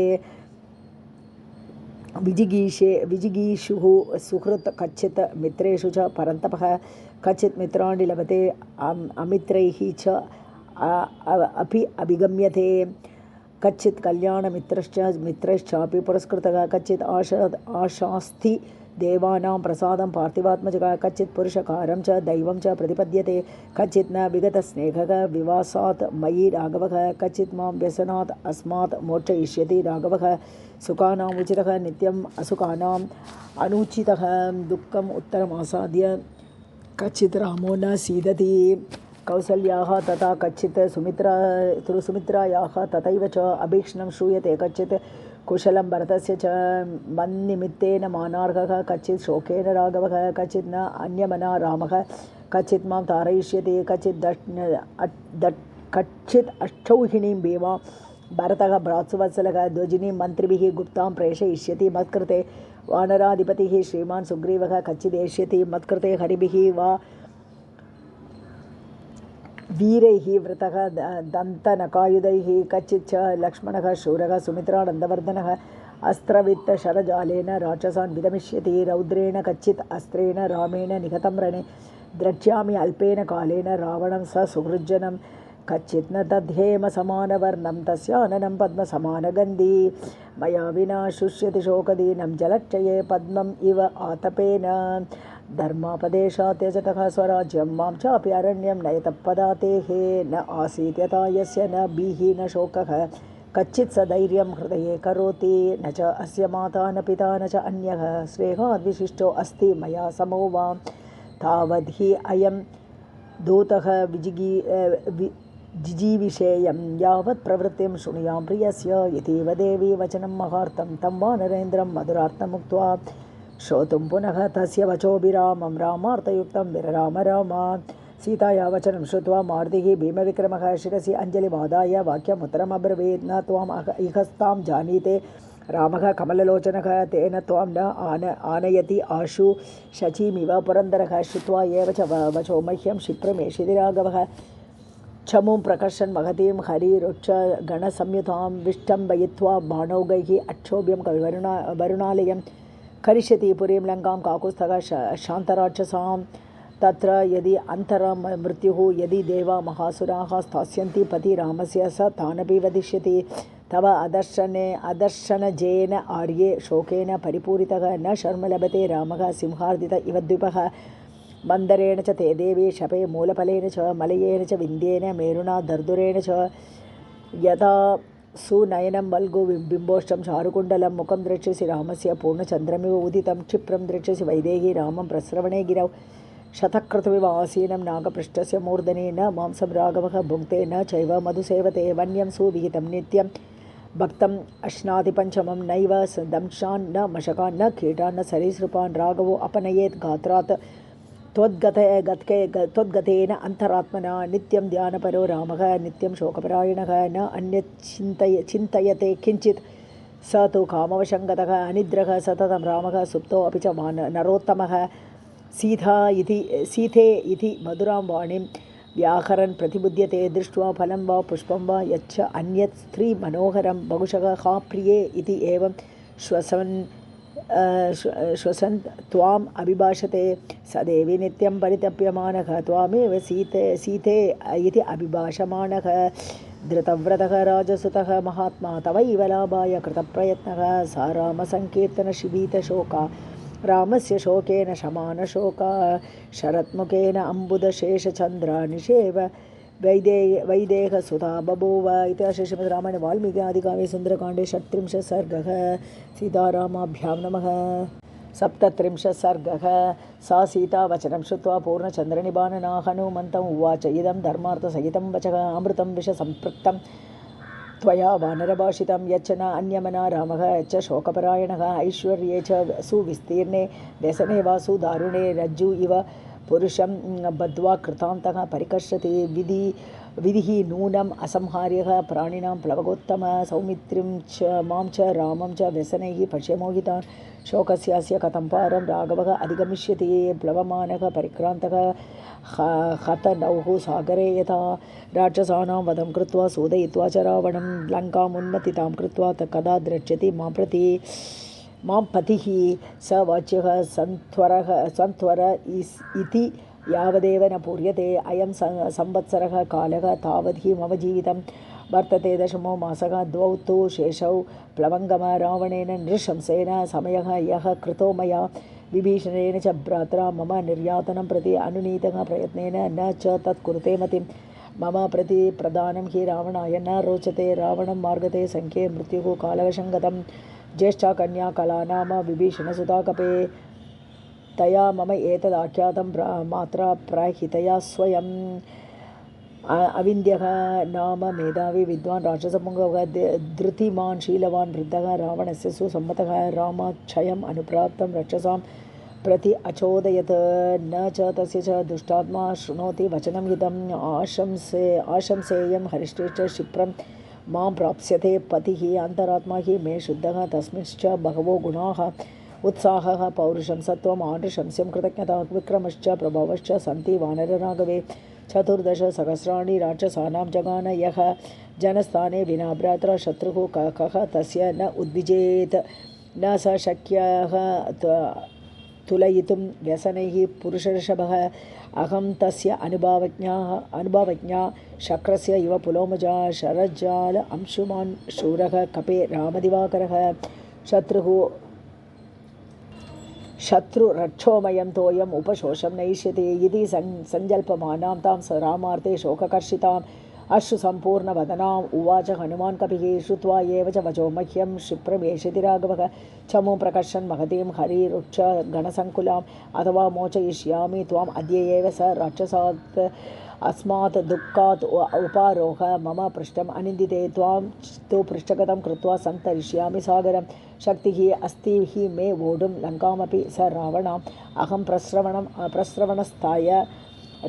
विजिगीषुः सुहृत् कच्चित् मित्रेषु च परन्तपः कच्चित् मित्राणि लभते अमित्रैः च अपि अभिगम्यते कच्चित् मित्रश्चापि पुरस्कृतः कच्चित् आशास्ति देवानां प्रसादं पार्थिवात्मजः कच्चित् पुरुषकारं च दैवं च प्रतिपद्यते कच्चित् न विगतस्नेहः विवासात् मयि राघवः कच्चित् मां व्यसनात् अस्मात् मोक्षयिष्यति राघवः सुखानाम् उचितः नित्यम् असुखानाम् अनुचितः दुःखम् उत्तरमासाद्य कच्चित् रामो न सीदति कौसल्याः तथा कच्चित् सुमित्रायाः तथैव च अभीक्ष्णं श्रूयते कच्चित् कुशलं भरतस्य च मन्निमित्तेन मानार्हः कच्चित् शोकेन राघवः कच्चित् न अन्यमना रामः कच्चित् मां तारयिष्यति कच्चित् अष्टौहिणीं भीमा भरतः भ्रातृवत्सलः द्विजिनीं मन्त्रिभिः गुप्तां प्रेषयिष्यति मत्कृते वानराधिपतिः श्रीमान् सुग्रीवः कच्चिदेष्यति मत्कृते हरिभिः वा वीरैः वृतः दन्तनकायुधैः कच्चित् च लक्ष्मणः शूरः सुमित्रानन्दवर्धनः अस्त्रवित्तशरजालेन राक्षसान् विदमिष्यति रौद्रेण कच्चित् अस्त्रेण रामेण निहतं रणे द्रक्ष्यामि अल्पेन कालेन रावणं स सुहृज्जनं कच्चित् न तद्धेम समानवर्णं तस्याननं पद्मसमानगन्धी मया विना शुष्यति शोकदीनं जलक्षये पद्मम् इव आतपेन धर्मापदेशात् त्यजतः स्वराज्यं मां चापि अरण्यं नयतः पदातेः न आसीत् यथा यस्य न भीः न शोकः कच्चित् सधैर्यं हृदये करोति न च अस्य माता न पिता न च अन्यः स्नेहाद्विशिष्टो अस्ति मया समो वा तावद् हि अयं दूतः जिजीविषेयं यावत् प्रवृत्तिं शृणुयां प्रियस्य इतीव देवी वचनं महार्तं तं वानरेन्द्रं मधुरार्थमुक्त्वा श्रोतुं पुनः तस्य वचोभिरामं रामार्थयुक्तं विरराम राम सीताया वचनं श्रुत्वा मारुतिः भीमविक्रमः शिरसि अञ्जलिमादाय वाक्यमुत्तरमब्रवीत् न त्वाम् इहस्तां जानीते रामः कमललोचनः तेन त्वां न आनयति आशु शचीमिव पुरन्दरः श्रुत्वा एव च वचो मह्यं क्षिप्रमेषिति राघवः क्षमुं प्रकर्षन् महतीं हरिरुक्षगणसंयुतां विष्टम्बयित्वा बाणौगैः अक्षोभ्यं वरुणालयं करिष्यति पुरीं लङ्कां काकुत्स्थः शान्तराक्षसां तत्र यदि अन्तरं मृत्युः यदि देवा महासुराः स्थास्यन्ति पति रामस्य स तानपि वदिष्यति तव अदर्शनजेन आर्ये शोकेन परिपूरितः न शर्म लभते रामः सिंहार्दित इव द्विपः मन्दरेण च ते देवी शपे मूलफलेन च मलयेन च विन्द्येन मेरुणा दर्दुरेण च यदा सुनयनं वल्गु बिम्बोष्टं चारुकुण्डलं मुखं द्रक्ष्यसि रामस्य पूर्णचन्द्रमिव उदितं क्षिप्रं द्रक्ष्यसि वैदेही रामं प्रस्रवणे गिरौ शतक्रतुमिव आसीनं नागपृष्ठस्य मूर्धने न मांसं राघवः भुङ्क्ते न चैव मधुसेवते वन्यं सुविहितं नित्यं भक्तम् अश्नाति पञ्चमं नैव दंशान् न मशकान् न कीटान् न सरीसृपान् राघवो अपनयेत् गात्रात् त्वद्गतेन अन्तरात्मना नित्यं ध्यानपरो रामः नित्यं शोकपरायणः न अन्यत् चिन्तयते किञ्चित् स तु कामवशं गतः अनिद्रः सततं रामः सुप्तो अपि च नरोत्तमः सीते इति मधुरां वाणीं व्याहरन् प्रतिबुध्यते दृष्ट्वा फलं वा पुष्पं वा यच्च अन्यत् स्त्रीमनोहरं बहुशः हा प्रिये इति एवं श्वसन् त्वाम् अभिभाषते सदेवी नित्यं परितप्यमानः त्वामेव सीते इति अभिभाषमाणः धृतव्रतः राजसुतः महात्मा तवैव लाभाय कृतप्रयत्नः सा रामसङ्कीर्तनशिबीतशोका रामस्य शोकेन शमानशोका शरत्मुखेन अम्बुदशेषचन्द्र निषेव वैदेहसुता बभूव इति श्रीमद्रामायणे वाल्मीकिआदिकाव्ये सुन्दरकाण्डे 37 सर्गः सीतारामाभ्यां नमः 37 सर्गः सा सीता वचनं श्रुत्वा पूर्णचन्द्रनिबाणना हनुमन्तम् उवाच इदं धर्मार्थसहितं वचः अमृतं विषसम्पृक्तं त्वया वानरभाषितं यच्च न अन्यमना रामः यच्च शोकपरायणः ऐश्वर्ये च सुविस्तीर्णे व्यसने वा सुदारुणे रज्जु इव पुरुषं बद्ध्वा कृतान्तः परिकर्षति विधिः नूनम् असंहार्यः प्राणिनां प्लवगोत्तम सौमित्रिं च मां च रामं च व्यसनैः पश्यमोहितान् शोकस्यास्य कथं पारं राघवः अधिगमिष्यति प्लवमानः परिक्रान्तः हतनौः सागरे यथा राक्षसानां वधं कृत्वा सूदयित्वा च रावणं लङ्काम् उन्मत्तितां कृत्वा कदा द्रक्ष्यति मां पतिः स वाच्यः सन्त्वर इति यावदेव न पूर्यते अयं संवत्सरः कालः तावद् हि मम जीवितं वर्तते दशमो मासः द्वौ तु शेषौ प्लवङ्गम रावणेन नृशंसेन समयः यः कृतो मया विभीषणेन च भ्रात्रा मम निर्यातनं प्रति अनुनीतः प्रयत्नेन न च तत् कुरुते मतिं मम प्रति प्रदानं हि रावणाय न रोचते रावणं मार्गते संख्ये मृत्युः कालवशङ्गतं ज्येष्ठा कन्या कला नाम विभीषणसुता कपे तया मम एतदाख्यातं मात्रा प्राहितया स्वयम् अविन्द्यः नाम मेधावी विद्वान् राक्षसपुङ्गवः धृतिमान् शीलवान् वृद्धः रावणस्य सुसम्मतः रामाक्षयम् अनुप्राप्तं रक्षसां प्रति अचोदयत् न च तस्य च दुष्टात्मा शृणोति वचनं हितम् आशंसेयं हरिश्रेष्ठ क्षिप्रं मां प्राप्स्यते पतिः अन्तरात्मा हि मे शुद्धः तस्मिंश्च बहवो गुणाः उत्साहः पौरुषं सत्त्वम् आनृशंस्यं कृतज्ञता विक्रमश्च प्रभावश्च सन्ति वानरराघवे 14 सहस्राणि राक्षसानां जगान यः जनस्थाने विना भ्रात्रा शत्रुः कः तस्य न उद्विजेत न स शक्यः तुलयितुं व्यसनैः पुरुषर्षभः अहं तस्य अनुभावज्ञा शक्रस्य इव पुलोमजा शरज्जाल अंशुमान् शूरः कपे रामदिवाकरः शत्रुरक्षोमयं तोयम् उपशोषं नयिष्यति इति सञ्जल्पमानां तां स रामार्थे शोककर्षिताम् अश्रुसम्पूर्णवदनाम् उवाच हनुमान् कपिः श्रुत्वा एव च वचो मह्यं क्षिप्रमेषति राघवः चमूं प्रकर्षन् महतीं हरिरुक्ष गणसङ्कुलाम् अथवा मोचयिष्यामि त्वाम् अद्य एव स राक्षसात् अस्मात् दुःखात् उपारोह मम पृष्ठम् अनिन्दिते त्वां तु पृष्ठगतं कृत्वा सन्तरिष्यामि सागरं शक्तिः अस्ति हि मे वोढुं लङ्कामपि स रावणाम् अहं प्रस्रवणस्थाय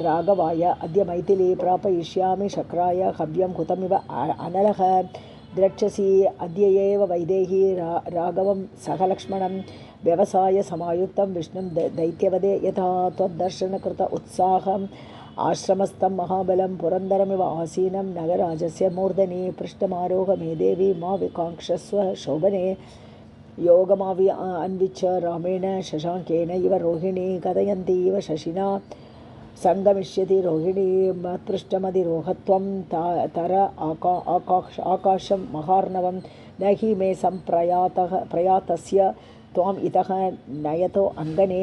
राघवाय अद्य मैथिली प्रापयिष्यामि शक्राय हव्यं हुतमिव अनलः द्रक्ष्यसि अद्य एव वैदेही राघवं सह लक्ष्मणं व्यवसाय समायुक्तं विष्णुं दैत्यवदे यथा त्वद्दर्शनकृत उत्साहम् आश्रमस्थं महाबलं पुरन्दरमिव आसीनं नगराजस्य मूर्धनि पृष्ठमारोह मे देवी मा विकाङ्क्षस्व शोभने योगमावि अन्विच्य रामेण शशाङ्केन इव रोहिणी कथयन्ती इव शशिना सङ्गमिष्यति रोहिणी मत्पृष्ठमधिरोहत्वं तर आकाशं महार्णवं न हि मे प्रयातस्य त्वाम् इतः नयतो अङ्गने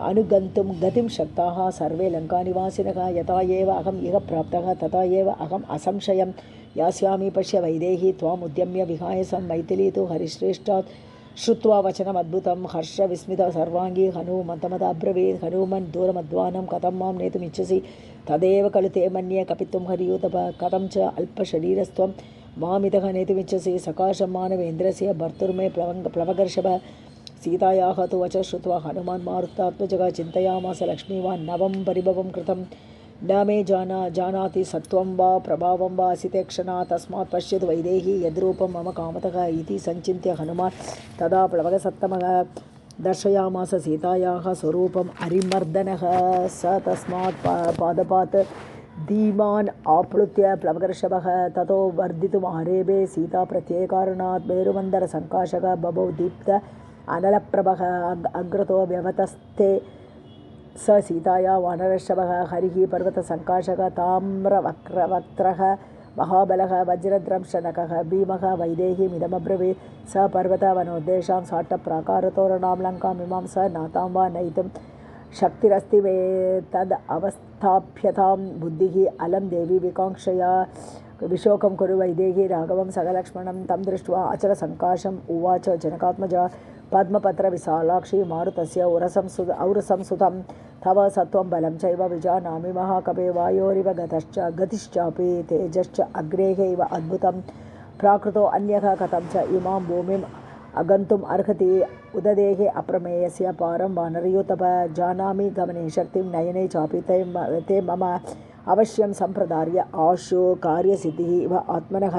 अनुगन्तुं गतिं शक्ताः सर्वे लङ्कानिवासिनः यथा एव अहम् इह प्राप्तः तथा एव अहम् असंशयं यास्यामि पश्य वैदेही त्वाम् उद्यम्य विहायसं मैथिली तु हरिश्रेष्ठात् श्रुत्वा वचनमद्भुतं हर्षविस्मित सर्वाङ्गी हनुमन्तमदाब्रवीत् हनुमन् दूरमध्वानं कथं मां नेतुमिच्छसि तदेव खलु ते मन्ये कपित्वं हरियूतप कथं च अल्पशरीरस्त्वं मामितः नेतुमिच्छसि सकाशं मानवेन्द्रस्य भर्तुर्मे प्लवगर्षभ सीतायाः तु वच श्रुत्वा हनुमान् मारुतात्मजः चिन्तयामास लक्ष्मीवान् नवं परिभवं कृतं न मे जानाति सत्त्वं वा प्रभावं वा असिते क्षणा तस्मात् पश्यतु वैदेही यद्रूपं मम कामतः इति सञ्चिन्त्य हनुमान् तदा प्लवगसत्तमः दर्शयामास सीतायाः स्वरूपम् अरिमर्दनः स तस्मात् पादपात् धीमान् आप्लुत्य प्लवगर्षभः ततो वर्धितुमारेभे सीता प्रत्ययकारणात् मेरुमन्दरसङ्काशः बभौ दीप्त अनलप्रभः अग्रतो व्यवतस्ते स सीताया वानरर्षभः हरिः पर्वतसङ्काशः ताम्रवक्त्रः महाबलः वज्रद्रंशनकः भीमः वैदेहीमिदमब्रवीत् स पर्वतवनोद्देशां साट्टप्राकारतोरणां लङ्कामिमां स नातां वा नयितुं शक्तिरस्ति वे तद् अवस्थाप्यतां बुद्धिः अलं देवी विकाङ्क्षया विशोकं कुरु वैदेही राघवं सगलक्ष्मणं तं दृष्ट्वा अचलसङ्काशम् उवाच जनकात्मजा पद्मपत्रविशालाक्षी मारुतस्य औरसंसुतं तव सत्वं बलं चैव विजानामि महाकवे वायोरिव गतिश्चापि तेजश्च अग्रेः इव अद्भुतं प्राकृतो अन्यः कथं च इमां भूमिम् अगन्तुम् अर्हति उददेहे अप्रमेयस्य पारं वानरयूतप जानामि गमने शक्तिं नयने चापि ते मम अवश्यं सम्प्रदार्य आशु कार्यसिद्धिः इव आत्मनः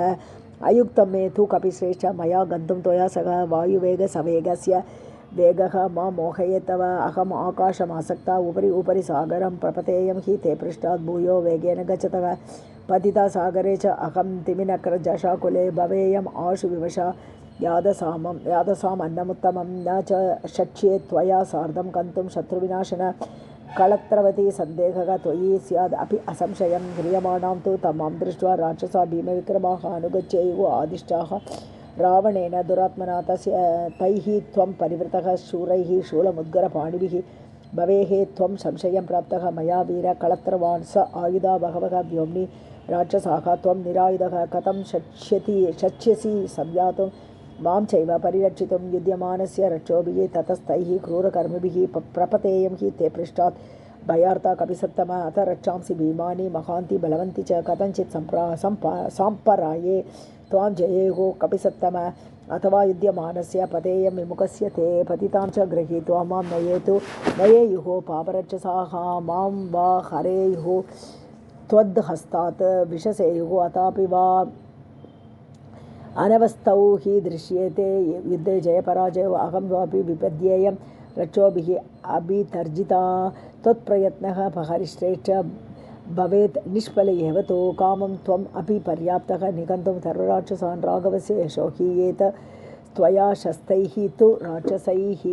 अयुक्तं मे तु कपिश्रेष्ठ मया गन्तुं त्वया सह वायुवेगसवेगस्य वेगः मा मोहयेतव अहम् आकाशमासक्ता उपरि सागरं प्रपतेयं हि ते पृष्ठात् भूयो वेगेन गच्छतः पतिता सागरे च अहं तिमिनक्रजशाकुले भवेयम् आशु विवशा यादसाम् अन्नमुत्तमं न च शक्ष्ये त्वया सार्धं गन्तुं शत्रुविनाशन कलत्रवती सन्देहः त्वयि स्याद् अपि असंशयं ह्रियमाणां तु तमां दृष्ट्वा राक्षसा भीमविक्रमाः अनुगच्छेयुः आदिष्टाः रावणेन दुरात्मना तैः त्वं परिवृतः शूरैः शूलमुद्गरपाणिभिः भवेः त्वं संशयं प्राप्तः मया वीर कलत्रवान् स आयुधा बहवः व्योम्नि राक्षसाः त्वं निरायुधः कथं शक्ष्यसि संयातुं मां चैव परिरक्षितुं युध्यमानस्य रक्षोभिः ततस्तैः क्रूरकर्मिभिः प्रपतेयं हि ते पृष्ठात् भयार्ता कपिसत्तम अथ रक्षांसि भीमानि महान्ति बलवन्ति च कथञ्चित् साम्पराये त्वां जयेयुः कपिसत्तम अथवा युध्यमानस्य पतेयं विमुखस्य ते पतितां च गृहीत्वा मां नयेयुः पापरक्षसाः मां वा हरेयुः त्वद्हस्तात् विशसेयुः अथापि वा अनवस्थौ हि दृश्येते युद्धे जयपराजयो अहं वापि विपद्येयं रक्षोभिः अभितर्जिता त्वत्प्रयत्नः हरिश्रेष्ठ भवेत् निष्फल एव तो कामं त्वम् अपि पर्याप्तः निगन्तुं सर्वराक्षसान् राघवस्य यशो हि एत त्वया शस्तैः तु राक्षसैः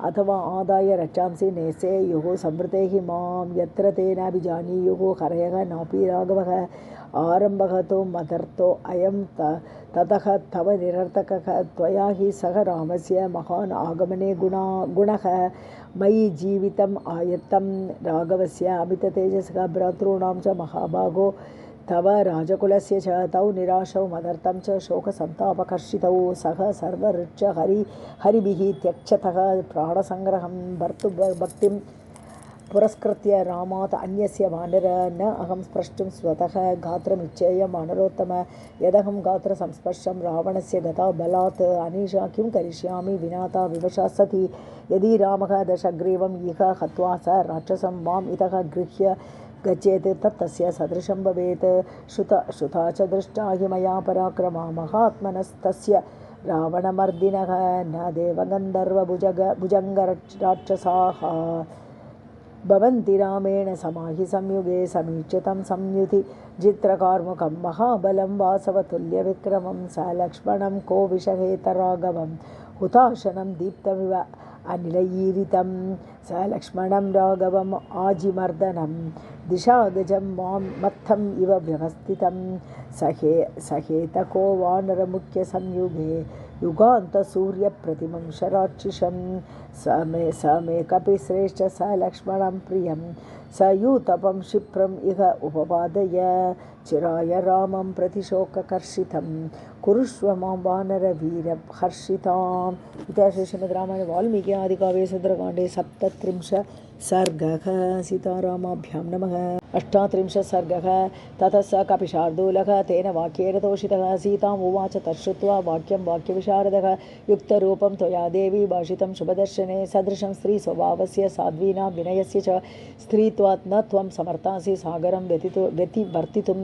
अथवा आदाय रक्षांसि नेसेयुः संवृतेः मां यत्र तेनाभिजानीयुः हरयः नापि राघवः आरम्भः तु मदर्थो अयं ततः तव निरर्थकः त्वया हि सह रामस्य महान् आगमने गुणः मयि जीवितम् आयत्तं राघवस्य अमिततेजसः भ्रातॄणां च महाभागो तव राजकुलस्य च तौ निराशौ मदर्थं च शोकसन्तापकर्षितौ सह सर्वऋक्ष हरिभिः त्यक्षतः प्राणसङ्ग्रहं भर्तुभक्तिं पुरस्कृत्य रामात् अन्यस्य वानर न अहं स्प्रष्टुं स्वतः गात्रमिच्छेयं वानरोत्तम यदहं गात्रसंस्पर्शं रावणस्य गता बलात् अनीशा किं करिष्यामि विनाता विवशा सति यदि रामः दशग्रीवम् इह हत्वा स राक्षसं माम् इतः गृह्य गच्छेत् तस्य सदृशं भवेत् श्रुता च दृष्टा हि मया पराक्रमा महात्मनस्तस्य रावणमर्दिनः न देवगन्धर्वभुजङ्गराक्षसाः भवन्ति रामेण समाहि संयुगे समीक्षितं संयुति जित्रकार्मुकं महाबलं वासवतुल्यविक्रमं स लक्ष्मणं को विषहेत राघवं हुताशनं दीप्तमिव अनिलयीरितं स लक्ष्मणं राघवम् आजिमर्दनं दिशागजं मां मत्थम् इव व्यवस्थितं सहेतको वानरमुख्यसंयुगे युगान्तसूर्यप्रतिमं शराक्षिषं स मे कपिश्रेष्ठ स लक्ष्मणं प्रियं स यूतपं क्षिप्रम् इह उपपादय चिराय रामं प्रतिशोककर्षितं कुरुष्व मां वानरवीरहर्षिताम् इति श्रीमद्रामायणे वाल्मीकि आदिकाव्ये सुन्दरकाण्डे 37 सर्गः सीतारामाभ्यां नमः 38 सर्गः ततः स कपिशार्दूलः तेन वाक्येन तोषितः सीताम् उवाच तच्छ्रुत्वा वाक्यं वाक्यविशारदः युक्तरूपं त्वया देवी भाषितं शुभदर्शने सदृशं स्त्रीस्वभावस्य साध्वीनां विनयस्य च स्त्रीत्वात् न त्वं समर्थासि सागरं व्यतिवर्तितुं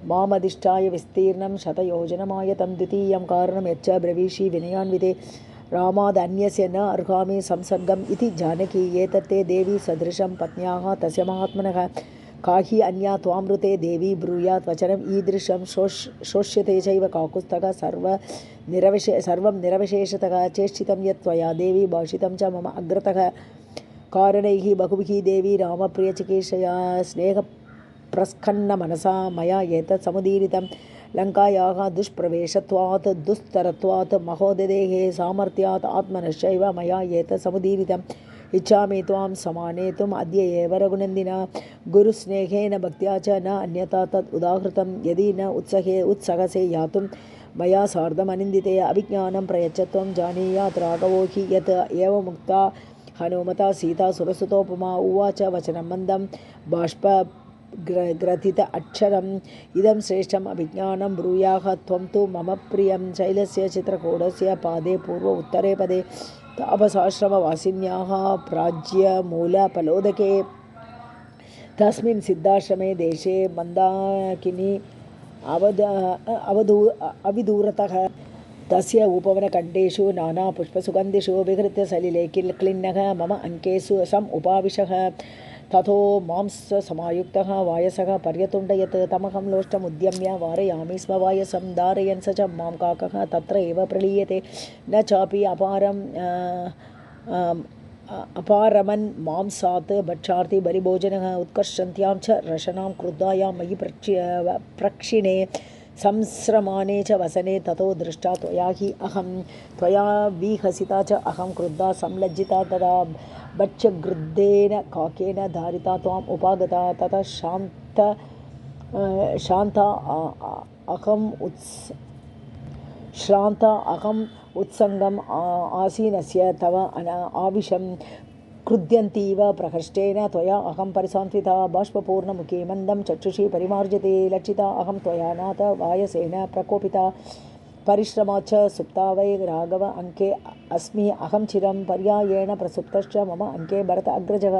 मामधिष्ठाय विस्तीर्णं शतयोजनमायतं द्वितीयं कारणं यच्च ब्रवीषि विनयान्विते रामादन्यस्य न अर्हामि संसर्गम् इति जानकी एतत्ते देवी सदृशं पत्न्याः तस्य महात्मनः काहि अन्या त्वामृते देवी ब्रूयात् वचनम् ईदृशं शोष्यते चैव काकुत्स्थः सर्वं निरवशेषतः चेष्टितं यत् त्वया देवी भाषितं च मम अग्रतः कारणैः बहुभिः देवी रामप्रियचिकीर्षया स्नेहप्रस्खन्नमनसा मया एतत् समुदीरितं लङ्कायाः दुष्प्रवेशत्वात् दुस्तरत्वात् महोदधेः सामर्थ्यात् आत्मनश्चैव मया एतत् समुदीरितम् इच्छामि त्वां समानेतुम् अद्य एव रघुनन्दिना गुरुस्नेहेन भक्त्या च न अन्यथा तत् उदाहृतं यदि न उत्सहसे यातुं मया सार्धमनिन्दिते अभिज्ञानं प्रयच्छ त्वं जानीयात् राघवो हि यत् एवमुक्ता हनुमता सीता सुरसुतोपमा उवाच वचनं मन्दं ग्रथित अक्षरम् इदं श्रेष्ठम् अभिज्ञानं ब्रूयाः त्वं तु मम प्रियं शैलस्य चित्रकूटस्य पादे पूर्व उत्तरे पदे तापसाश्रमवासिन्याः प्राज्यमूलफलोदके तस्मिन् सिद्धाश्रमे देशे मन्दाकिनी अविदूरतः तस्य उपवनकण्ठेषु नानापुष्पसुगन्धिषु विहृत्य सलिले क्लिन्नः मम अङ्केषु सम् उपाविशः ततो मांससमायुक्तः वायसः पर्यतुण्डयत् तमहं लोष्टमुद्यम्य वारयामि स्म वायसं धारयन् स च मां काकः तत्र एव प्रलीयते न चापि अपारमन् मांसात् भक्षार्थी बलिभोजनः उत्कर्षन्त्यां च रशनां क्रुद्धायां मयि प्रक्षिणे संस्रमाने च वसने ततो दृष्टा त्वया हि अहं त्वया विहसिता च अहं क्रुद्धा संलज्जिता तदा बच्चगृद्धेन काकेन धारिता त्वाम् उपागता ततः श्रान्ता अहम् उत्सङ्गम् आसीनस्य तव आविशं क्रुद्यन्तीव प्रहृष्टेन त्वया अहं परिसान्त्विता बाष्पपूर्णमुखे मन्दं चक्षुषी परिमार्जते लज्जिता अहं त्वया नाथ वायसेन प्रकोपिता परिश्रमाच्च सुप्ता वै राघव अङ्के अस्मि अहं चिरं पर्यायेण प्रसुप्तश्च मम अङ्के भरत अग्रजः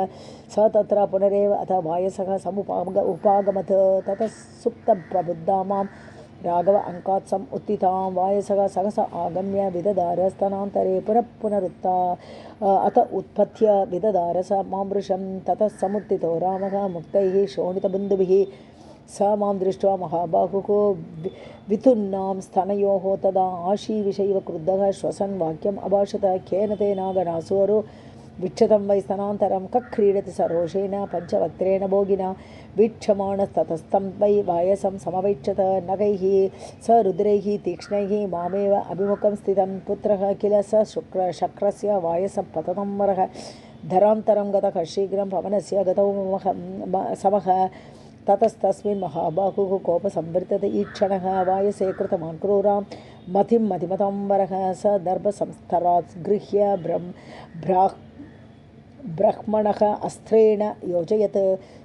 स तत्र पुनरेव अथ वायसः उपागमत् ततः सुप्तप्रबुद्धा मां राघव अङ्कात् सम् उत्थितां वायसः सहसा आगम्य विदधार स्तनान्तरे पुनरुत्था अथ उत्पत्य विदधार स मां वृषं ततः समुत्थितो रामः मुक्तैः शोणितबन्धुभिः स मां दृष्ट्वा महाबाहुः वितुन्नां स्तनयोः तदा आशीविषैव क्रुद्धः श्वसन् वाक्यम् अभाषत केन ते नागनासुरो विक्षतं वै स्तनान्तरं कक्रीडति सरोषेण पञ्चवक्त्रेण भोगिना वीक्षमाणस्ततस्तं वै वायसं समवैक्षत नगैः स रुद्रैः तीक्ष्णैः मामेव अभिमुखं स्थितं पुत्रः किल स शक्रस्य वायसपततं वरः धरान्तरं गतः शीघ्रं पवनस्य गतौ समः ततस्तस्मिन् महाबाहुः कोपसंवर्तते ईक्षणः वायसे कृतवान् क्रूरां मतिमतां वरः स दर्भसंस्तरात् गृह्य ब्रह्मणः अस्त्रेण योजयत्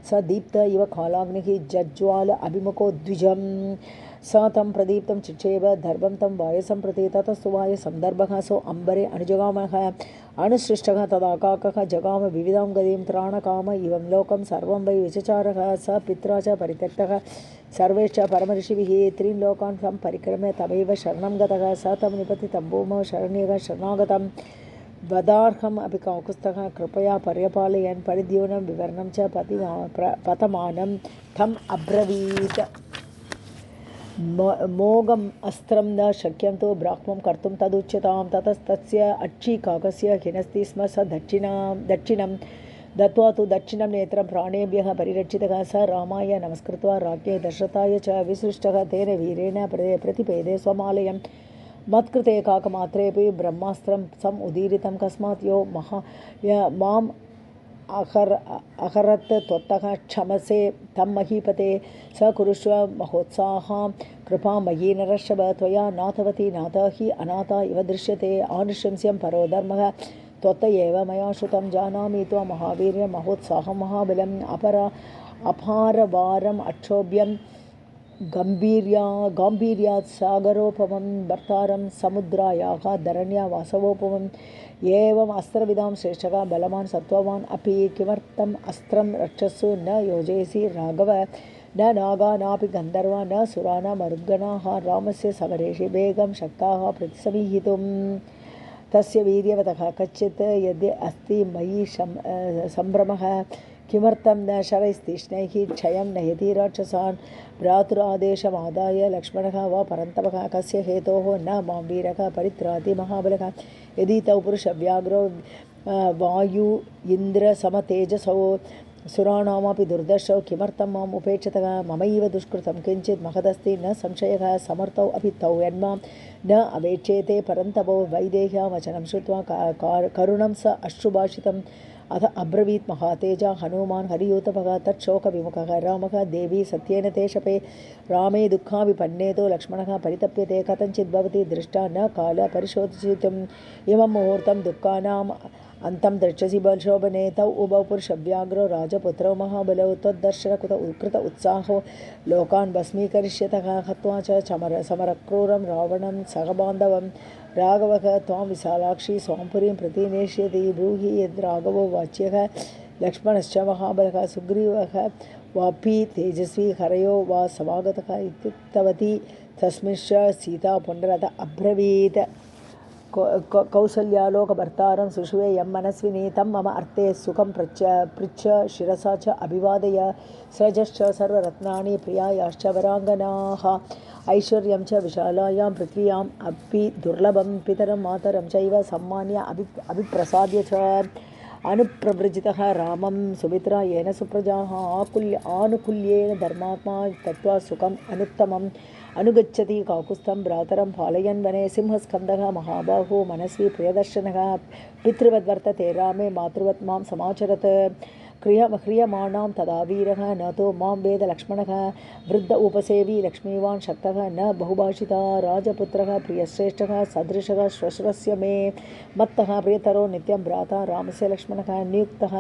स दीप्त इव कालाग्निः जज्ज्वाल अभिमुखो द्विजं स तं प्रदीप्तं चिक्षेप दर्भं तं वायसं प्रति ततस्तु वायसन्दर्भः सो अम्बरे अनुजगामः अनुसृष्टः तदा काकः जगाम विविधां गतिं त्राणकाम इवं लोकं सर्वं वै विचचारः स पित्रा च परित्यक्तः सर्वैश्च परमऋषिभिः त्रीन् लोकान् तं परिक्रम्य तमेव शरणं गतः स तं निपतितं भूमौ शरण्यः शरणागतं वदार्हम् अपि काकुत्स्थः कृपया पर्यपालयन् परिद्यूनं विवरणं च पतमानं तम् अब्रवीत् मोगम् अस्त्रं न शक्यं तु ब्राह्मं कर्तुं तदुच्यतां ततस्तस्य अक्षिकाकस्य हिनस्ति स्म स दक्षिणं दत्त्वा तु दक्षिणं नेत्रं प्राणेभ्यः परिरक्षितः स रामाय नमस्कृत्वा राज्ञे दशरथाय च विसृष्टः तेन वीरेण प्रतिपेदे स्वमालयं मत्कृते काकमात्रेऽपि ब्रह्मास्त्रं सम् उदीरितं कस्मात् यो माम् अहरत् त्वत्तः क्षमसे तं महीपते स कुरुष्व महोत्साहां कृपां मयि नरर्षभ त्वया नाथवती नाथा हि अनाथा इव दृश्यते आनुशंस्यं परो धर्मः त्वत्त एव मया श्रुतं जानामि त्वं महावीर्यं महोत्साहं महाबलम् अपारवारम् अक्षोभ्यं गाम्भीर्यात् सागरोपमं भर्तारं समुद्रायाः धरण्या वासवोपमम् एवम् अस्त्रविदां श्रेष्ठः बलवान् सत्त्ववान् अपि किमर्थम् अस्त्रं रक्षसु न योजयसि राघव न नागा नापि गन्धर्वा न सुरा न मरुद्गणाः रामस्य समरेषि वेगं शक्ताः प्रतिसमीहितुं तस्य वीर्यवतः कच्चित् यदि अस्ति मयि सम्भ्रमः किमर्थं न शरैस्तीक्ष्णैः क्षयं नयति राक्षसान् भ्रातुरादेशमादाय लक्ष्मणः वा परन्तपः कस्य हेतोः न मां वीरः परित्राति महाबलः यदि तौ पुरुषव्याघ्रो वायु इन्द्रसमतेजसौ सुराणामपि दुर्दर्शौ किमर्थं माम् उपेक्षतः ममैव दुष्कृतं किञ्चित् महदस्ति न संशयः समर्थौ अपि तौ यन्मां न अवेक्षेते परन्तपो वैदेह्या वचनं श्रुत्वा करुणं स अश्रुभाषितम् अथ अब्रवीत् महातेजा हनुमान् हरियूतपः तत्शोकविमुखः रामः देवी सत्येन ते शपे रामे दुःखाविपन्ने तु लक्ष्मणः परितप्यते कथञ्चित् भवति दृष्टा न काल परिशोधितुम् इमं मुहूर्तं दुःखानाम् अन्तं द्रक्ष्यसि बलशोभने तौ उभौ पुरुषव्याघ्रौ राजपुत्रौ महाबलौ त्वद्दर्शनकृत कृत उत्साहो लोकान् भस्मीकरिष्यतः हत्वा च समरक्रूरं रावणं सहबान्धवं राघवः त्वां विशालाक्षी स्वांपुरीं प्रति नेष्यति ब्रूहि यद्राघवो वाच्यः लक्ष्मणश्च महाबलः सुग्रीवः वापि तेजस्वी हरयो वा समागतः इत्युक्तवती तस्मिंश्च सीता पुनरथ अब्रवीत् कौसल्यालोकभर्तारं सुषुवे यं मनस्विनी तं मम अर्थे सुखं पृच्छ शिरसा च अभिवादय स्रजश्च सर्वरत्नानि प्रियायाश्च वराङ्गनाः ऐश्वर्यं च विशालायां पृथ्व्याम् अपि दुर्लभं पितरं मातरं चैव सम्मान्य अभिप्रसाद्य च अनुप्रव्रजितः रामं सुमित्रा येन सुप्रजाः आनुकूल्येन धर्मात्मा तत्त्वा सुखम् अनुत्तमम् अनुगच्छति काकुस्थं भ्रातरं पालयन् वने सिंहस्कन्दः महाबाहो मनस्वी प्रियदर्शनः पितृवद्वर्तते रामे मातृवत् मां समाचरत् ह्रियमाणां तदा वीरः न तो मां वेद लक्ष्मणः वृद्ध उपसेवी लक्ष्मीवान् शक्तः न बहुभाषिता राजपुत्रः प्रियश्रेष्ठः सदृशः श्वश्रस्य मे मत्तः प्रियतरो नित्यं भ्राता रामस्य लक्ष्मणः नियुक्तः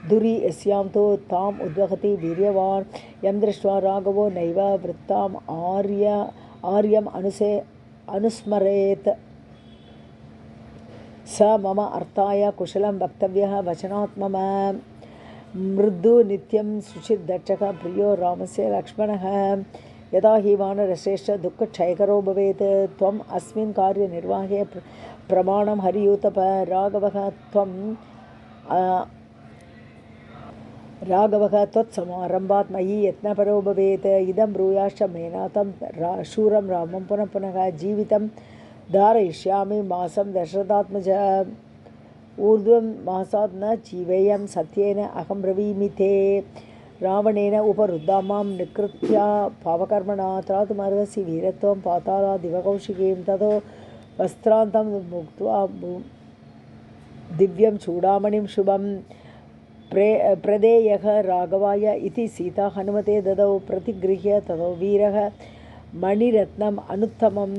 दुरी यस्यां तो ताम् उद्वहति वीर्यवान् यं दृष्ट्वा राघवो नैव वृत्ताम् आर्यम् अनुस्मरेत् स मम अर्थाय कुशलं वक्तव्यः वचनात् मम मृदु नित्यं शुचिर्दक्षः प्रियो रामस्य लक्ष्मणः यदा हि वानरश्रेष्ठ दुःखक्षयकरो भवेत् त्वम् अस्मिन् कार्यनिर्वाहे प्रमाणं हरियूतप राघवः त्वत्समारम्भात् मयि यत्नपरो भवेत् इदं ब्रूयाश्च मेनातं शूरं रामं पुनः पुनः जीवितं धारयिष्यामि मासं दशरथात्मज ऊर्ध्वं मासात् न जीवेयं सत्येन अहं ब्रवीमि ते रावणेन उपरुद्धा मां निकृत्य पावकर्मणा त्रातुमर्हसि वीरत्वं पातालादिवकौशिकीं ततो वस्त्रान्तं मुक्त्वा दिव्यं चूडामणिं शुभं प्रदेयः राघवाय इति सीता हनुमते ददौ प्रतिगृह्य ततो वीरः मणिरत्नम् अनुत्तमम्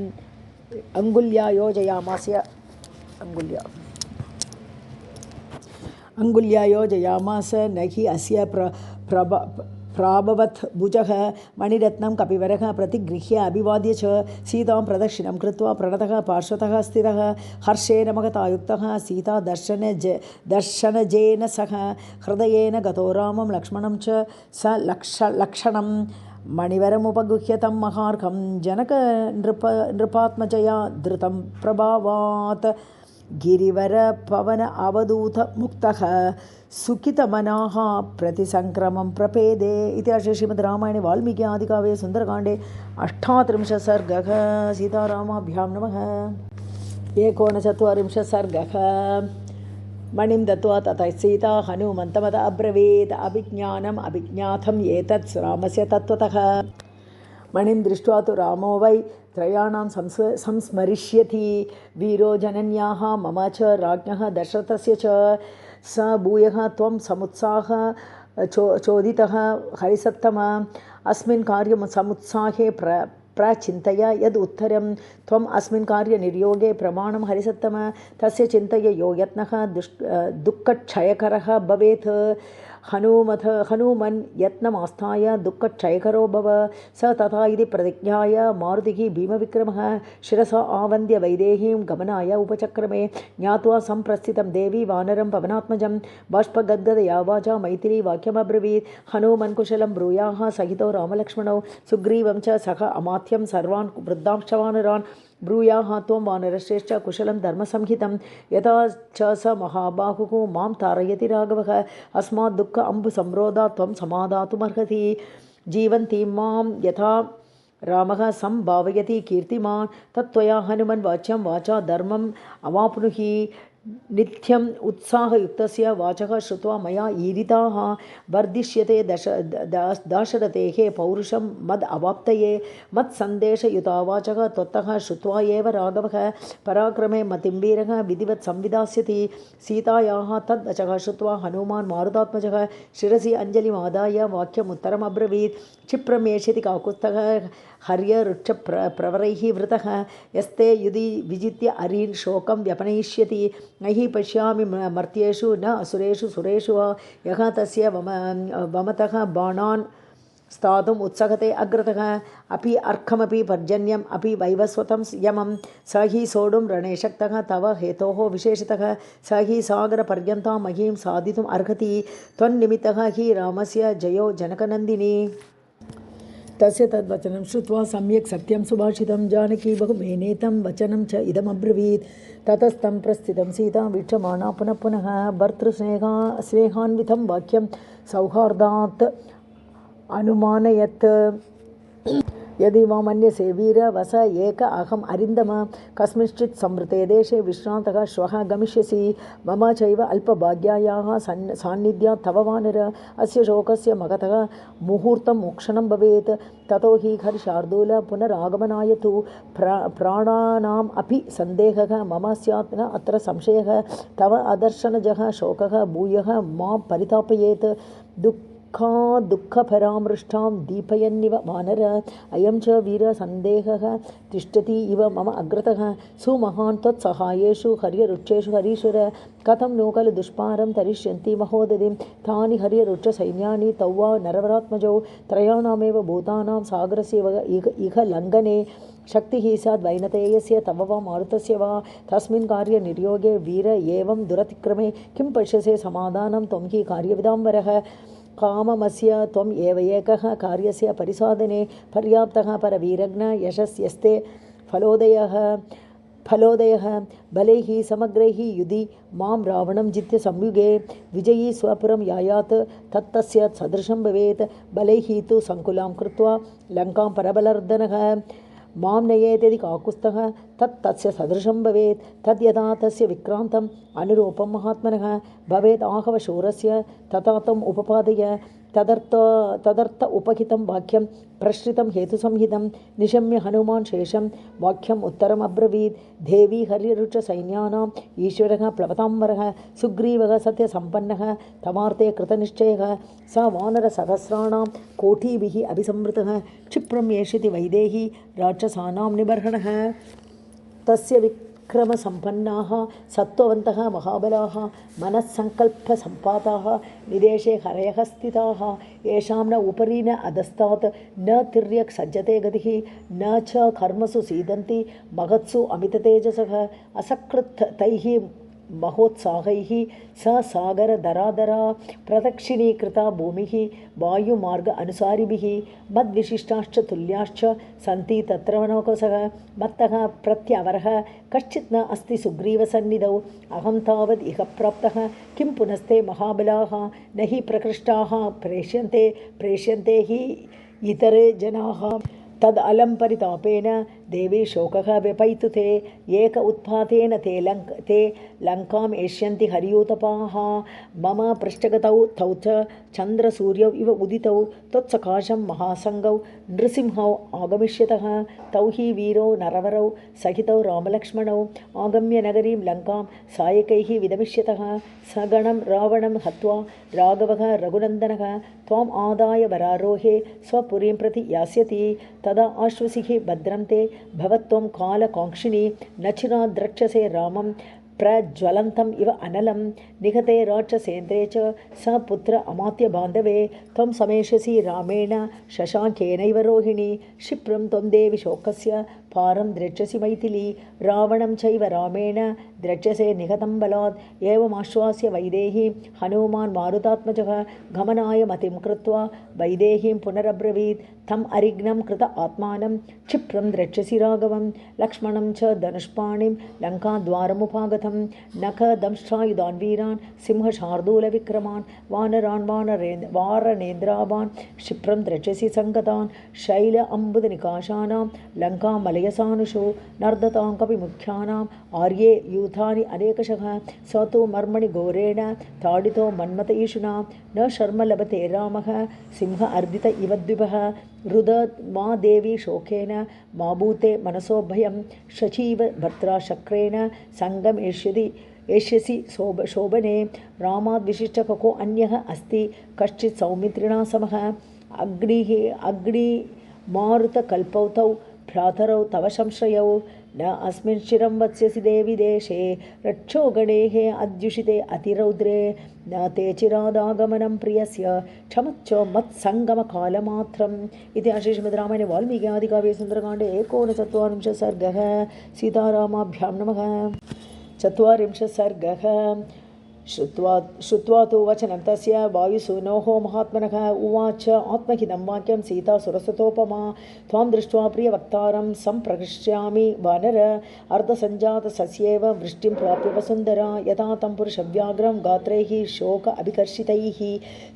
अङ्गुल्या योजयामास न हि अस्य प्राभवत् भुजः मणिरत्नं कपिवरः प्रतिगृह्य अभिवाद्य च सीतां प्रदक्षिणं कृत्वा प्रणतः पार्श्वतः स्थितः हर्षेण महतायुक्तः सीता दर्शनजेन सह हृदयेन गतो रामं लक्ष्मणं च स लक्षणं मणिवरमुपगुह्य तं महार्घं जनक नृपात्मजया धृतं प्रभावात् गिरिवर पवन अवधूत मुक्तः सुखितमनाः प्रतिसंक्रमं प्रपेदे इति श्रीमद् रामायणे वाल्मीकि आदिकाव्ये सुन्दरकाण्डे 38 सर्गः सीतारामाभ्यां नमः 39 सर्गः मणिं दत्त्वा ततः सीता हनुमन्तमत अब्रवीत् अभिज्ञानम् अभिज्ञातम् एतत् रामस्य तत्त्वतः मणिं दृष्ट्वा तु रामो वै त्रयाणां संस्मरिष्यति वीरो जनन्याः मम च राज्ञः दशरथस्य च स भूयः त्वं समुत्साह चोदितः हरिसत्तम अस्मिन् कार्यं समुत्साहे प्रचिन्तय यद् उत्तरं त्वम् अस्मिन् कार्यनिर्योगे प्रमाणं हरिसत्तम तस्य चिन्तय यो यत्नः दुःखक्षयकरः भवेत् हनुमन् यत्नमास्थाय दुःखक्षयकरो भव स तथा इति प्रतिज्ञाय मारुतिः भीमविक्रमः शिरसा आवन्द्य वैदेहीं गमनाय उपचक्रमे ज्ञात्वा सम्प्रस्थितं देवी वानरं पवनात्मजं बाष्पगद्गदया वाचा मैथिली वाक्यमब्रवीत् हनुमन् कुशलं ब्रूयाः सहितो रामलक्ष्मणौ सुग्रीवं च सह अमात्यं सर्वान् वृद्धांश्च वानरान् ब्रूयाः त्वं वानरश्रेष्ठ कुशलं धर्मसंहितं यथा च स महाबाहुः मां तारयति राघवः अस्मात् दुःख अम्बुसम्रोधात् त्वं समादातुमर्हति जीवन्तीं मां यथा रामः सम्भावयति कीर्तिमान् तत्त्वया हनुमन् वाच्यं वाचा धर्मम् अवाप्नुहि नित्यम् उत्साहयुक्तस्य वाचः श्रुत्वा मया ईरिताः वर्धिष्यते दाशरथेः पौरुषं मद् अवाप्तये मत्सन्देशयुता वाचः त्वत्तः श्रुत्वा एव राघवः पराक्रमे मतिम्बीरः विधिवत् संविधास्यति सीतायाः तद्वचः श्रुत्वा हनुमान् मारुतात्मजः शिरसि अञ्जलिमादाय वाक्यमुत्तरमब्रवीत् क्षिप्रमेष्यति काकुत्स्थः हर्यरुक्षप्रवरैः वृतः यस्ते युधि विजित्य अरीन् शोकं व्यपनयिष्यति न हि पश्यामि मर्त्येषु न असुरेषु सुरेषु वा यः तस्य वमतः बाणान् स्थातुम् उत्सहते अग्रतः अपि अर्कमपि पर्जन्यम् अपि वैवस्वतं यमं स हि सोढुं रणे शक्तः तव हेतोः विशेषतः स हि सागरपर्यन्तां महीं साधितुम् अर्हति त्वन्निमित्तः हि रामस्य जयो जनकनन्दिनी। तस्य तद्वचनं श्रुत्वा सम्यक् सत्यं सुभाषितं जानकी बहुमेनेतं वचनं च इदमब्रवीत्। ततस्तं प्रस्थितं सीता वीक्षमाणा पुनः पुनः भर्तृस्नेहान्वितं वाक्यं सौहार्दात् अनुमानयत्। यदि वा मन्यसे वीर वस एक अहम् अरिन्दम कस्मिंश्चित् संवृते देशे विश्रान्तः श्वः गमिष्यसि मम चैव अल्पभाग्यायाः सान्निध्यात् तव वानर अस्य शोकस्य मगतः मुहूर्तं मोक्षणं भवेत्। ततो हि हर्षार्दूल पुनरागमनाय तु प्राणानाम् अपि सन्देहः मम स्यात् न अत्र संशयः। तव अदर्शनजः शोकः भूयः मां परितापयेत्। दुःखपरामृष्टां दीपयन्निव वानर अयं च वीर सन्देहः तिष्ठति इव मम अग्रतः सुमहान् त्वत्सहायेषु हर्यरुक्षेषु हरीश्वर कथं नो खलु दुष्पारं तरिष्यन्ति महोदधिं तानि हर्यरुक्षसैन्यानि तौ वा नरवरात्मजौ त्रयाणामेव भूतानां सागरस्य इह लङ्घने शक्तिः स्याद्वैनतेयस्य तव वा मारुतस्य वा तस्मिन् कार्यनिर्योगे वीर एवं दुरतिक्रमे किं पश्यसे समाधानं त्वं हि कार्यविदाम्बरः काममस्य त्वम् एव एकः कार्यस्य परिसाधने पर्याप्तः परवीरज्ञ यशस्यस्ते फलोदयः बलैः समग्रैः युधि मां रावणं जित्य संयुगे विजयी स्वपुरं यायात् तत्तस्य सदृशं भवेत् बलैः तु सङ्कुलां कृत्वा लङ्कां परबलर्दनः मां नयेत्यदि काकुत्स्थः तस्य सदृशं भवेत् तद्यदा तस्य विक्रान्तम् अनुरूपं महात्मनः भवेत् आहवशूरस्य तथा तम् उपपादय तदर्थ उपहितं वाक्यं प्रश्रितं हेतुसंहितं निशम्य हनुमान् शेषं वाक्यम् उत्तरम् अब्रवीत्। देवी हर्यरुक्षसैन्यानाम् ईश्वरः प्लवताम्बरः सुग्रीवः सत्यसम्पन्नः तवार्थे कृतनिश्चयः स वानरसहस्राणां कोटिभिः अभिसंवृतः क्षिप्रं येषिति वैदेही राक्षसानां निबर्हणः। तस्य विक्रमसम्पन्नाः सत्त्ववन्तः महाबलाः मनस्सङ्कल्पसम्पाताः निदेशे हरयः स्थिताः येषां न उपरि न अधस्तात् न तिर्यक् सज्जते गतिः न च कर्मसु सीदन्ति महत्सु अमिततेजसः असकृत् तैः महोत्साहैः स सागरधराधरा प्रदक्षिणीकृता भूमिः वायुमार्ग अनुसारिभिः मद्विशिष्टाश्च तुल्याश्च सन्ति तत्र वनौकसः मत्तः प्रत्यवरः कश्चित् न अस्ति सुग्रीवसन्निधौ अहं तावद् इह प्राप्तः किं पुनस्ते महाबलाः न हि प्रकृष्टाः प्रेष्यन्ते हि इतरे जनाः तद् अलं परितापेन देवी शोकः व्यपैतुते एक उत्पातेन ते लङ्काम् एष्यन्ति हरियूतपाः मम पृष्ठगतौ तौ च चन्द्रसूर्यौ इव उदितौ त्वत्सकाशं महासङ्गौ नृसिंहौ आगमिष्यतः तौ हि वीरौ नरवरौ सहितौ रामलक्ष्मणौ आगम्य नगरीं लङ्कां सायकैः विदमिष्यतः सगणं रावणं हत्वा राघवः रघुनन्दनः त्वाम् आदाय वरारोहे स्वपुरीं प्रति यास्यति तदा आश्वसिः भद्रं ते भवत्वं कालकाङ्क्षिणी नचिना द्रक्ष्यसे रामं प्रज्वलन्तम् इव अनलं निहते राक्षसेन्द्रे च स पुत्र अमात्य बान्धवे त्वं समेष्यसि रामेण शशाङ्केनैव रोहिणी क्षिप्रं त्वं देवि शोकस्य पारं द्रक्ष्यसि मैथिली रावणं चैव रामेण द्रक्ष्यसे निहतं बलात् एवमाश्वास्य वैदेही हनुमान् मारुतात्मजः गमनाय मतिं कृत्वा वैदेहीं पुनरब्रवीत् तम् अरिघ्नं कृत आत्मानं क्षिप्रं द्रक्ष्यसि राघवं लक्ष्मणं च धनुष्पाणिं लङ्काद्वारमुपागतं नखदंष्ट्रायुधान् वीरान् सिंहशार्दूलविक्रमान् वानरान् वारणेन्द्रावान् क्षिप्रं द्रक्ष्यसि सङ्गतान् शैल अम्बुदनिकाशानां लङ्कामलयसानुषु नर्दताङ्कविमुख्यानाम् आर्ये यूथानि अनेकशः स तु मर्मणि घोरेण ताडितो मन्मथ ईशुना न शर्म लभते रामः सिंह अर्दित इव द्विपः रुद मा देवी शोकेन मा भूते मनसो भयं शचीव भर्त्रा शक्रेण सङ्गम एष्यसि शोभने रामाद् विशिष्टको अन्यः अस्ति कश्चित् सौमित्रिणा समः अग्निमारुतकल्पौ तौ भ्रातरौ तव संश्रयौ न अस्मिन् शिरं वत्स्यसि देवि देशे रक्षो गणेः अद्युषिते अतिरौद्रे न ते चिरादागमनं प्रियस्य क्षमच्च मत्सङ्गमकालमात्रम् इति श्रीमद्रामायणे वाल्मीकि आदिकाव्ये सुन्दरकाण्डे 39 सर्गः। सीतारामाभ्यां नमः। 40 सर्गः। श्रुत्वा तु वचनं तस्य वायुसूनोः महात्मनः उवाच आत्महितं वाक्यं सीता सुरसतोपमा त्वां दृष्ट्वा प्रियवक्तारं सम्प्रकृष्यामि वानर अर्धसञ्जातसस्येव वृष्टिं प्राप्य वसुन्धरा यथा तं पुरुषव्याघ्रं गात्रैः शोक अभिकर्षितैः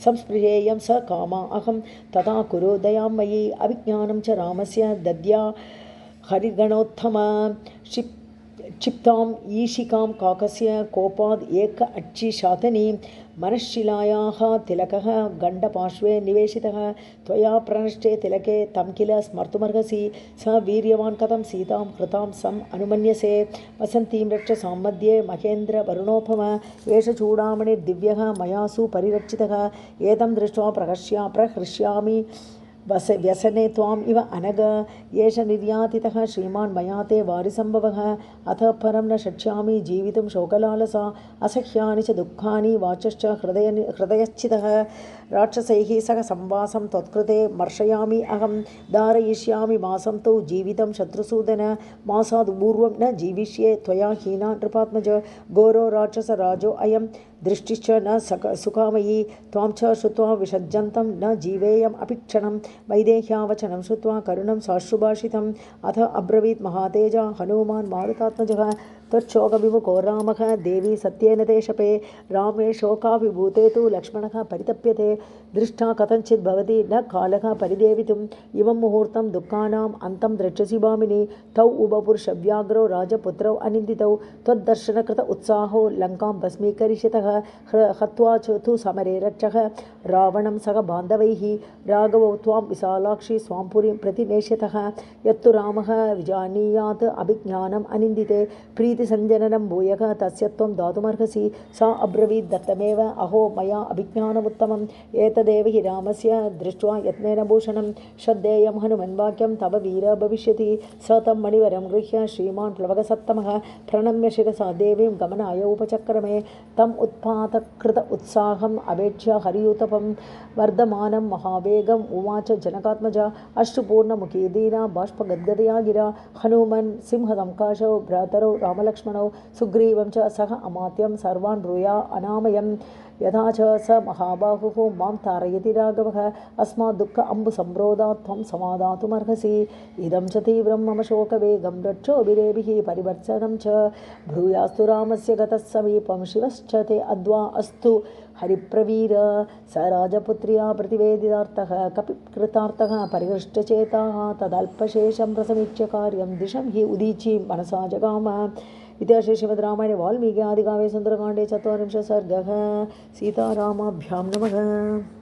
संस्पृहेयं स कामा अहं तथा कुरु दयां मयि अभिज्ञानं च रामस्य दद्या हरिगणोत्तम क्षिप्ताम् ईशिकां काकस्य कोपाद् एक अक्षिशातनी मनश्शिलायाः तिलकः गण्डपार्श्वे निवेशितः त्वया प्रणष्टे तिलके तं किल स्मर्तुमर्हसि स वीर्यवान् कथं सीतां कृतां सम् अनुमन्यसे वसन्तीं रक्षसां मध्ये महेन्द्रवरुणोपम एष चूडामणिर्दिव्यः मया सुपरिरक्षितः एतं दृष्ट्वा प्रहृष्यामि व्यसने त्वाम् इव अनग एष निर्यातितः श्रीमान् मया ते वारिसम्भवः अथ परं न शक्ष्यामि जीवितुं शोकलालसा असह्यानि च दुःखानि वाचश्च हृदयश्चितः राक्षसैः सह संवासं त्वत्कृते मर्शयामि अहं धारयिष्यामि मासं तु जीवितं शत्रुसूदन मासाद् पूर्वं न जीविष्ये त्वया हीना नृपात्मज घोरो राक्षसराजो अयं दृष्टिश्च न सुखामयी त्वां च श्रुत्वा विसज्जन्तं न जीवेयम् अपि क्षणं वैदेह्यावचनं श्रुत्वा करुणं साश्रुभाषितम् अथ अब्रवीत् महातेजा हनुमान् मारुतात्मजः त्वच्छोकविमुखो रामः देवी सत्येन ते शपे रामे शोकाभिभूते तु लक्ष्मणः परितप्यते दृष्टा कथञ्चित् भवति न कालः परिदेवितुम् इमं मुहूर्तं दुःखानाम् अन्तं द्रक्ष्यसि भामिनि तौ उभपुरुषव्याघ्रौ राजपुत्रौ अनिन्दितौ त्वद्दर्शनकृत उत्साहो लङ्कां भस्मीकरिष्यतः हत्वा च तु समरे रक्षः रावणं सह बान्धवैः राघवौ त्वां विशालाक्षि स्वां पुरीं प्रति नेष्यतः यत्तु रामः विजानीयात् अभिज्ञानम् अनिन्दिते प्रीतिसञ्जननं भूयः तस्य त्वं दातुमर्हसि सा अब्रवीत् दत्तमेव अहो मया अभिज्ञानमुत्तमम् एतदेव हि रामस्य दृष्ट्वा यत्नेन भूषणं श्रद्धेयं हनुमन्वाक्यं तव वीर भविष्यति स तं मणिवरं गृह्य श्रीमान् प्लवगसत्तमः प्रणम्य शिरसा देवीं गमनाय उपचक्रमे तम् उत्पातकृत उत्साहम् अवेक्ष्य हरियुतपं वर्धमानं महावेगम् उवाच जनकात्मजा अश्रुपूर्णमुखी दीना बाष्पगद्गदया गिरा हनुमन् सिंहसंकाशौ भ्रातरौ रामलक्ष्मणौ सुग्रीवं च सह अमात्यं सर्वान् ब्रूया अनामयम् यथा च स महाबाहुः मां तारयति राघवः अस्मात् दुःख अम्बुसम्रोधात् त्वं समादातुमर्हसि इदं च तीव्रं मम शोकवेगं रक्षोभिरेभिः परिवर्तनं च भूयास्तु रामस्य गतः समीपं शिवश्च ते अद्वा अस्तु हरिप्रवीर स राजपुत्र्या प्रतिवेदितार्थः कपिकृतार्थः परिहृष्टचेताः तदल्पशेषं प्रसमीक्ष्य कार्यं दिशं हि उदीचीं मनसा जगाम इति श्रीमद्रामायणे वाल्मीकि आदिकाव्ये सुन्दरकाण्डे 40 सर्गः। सीतारामाभ्यां नमः।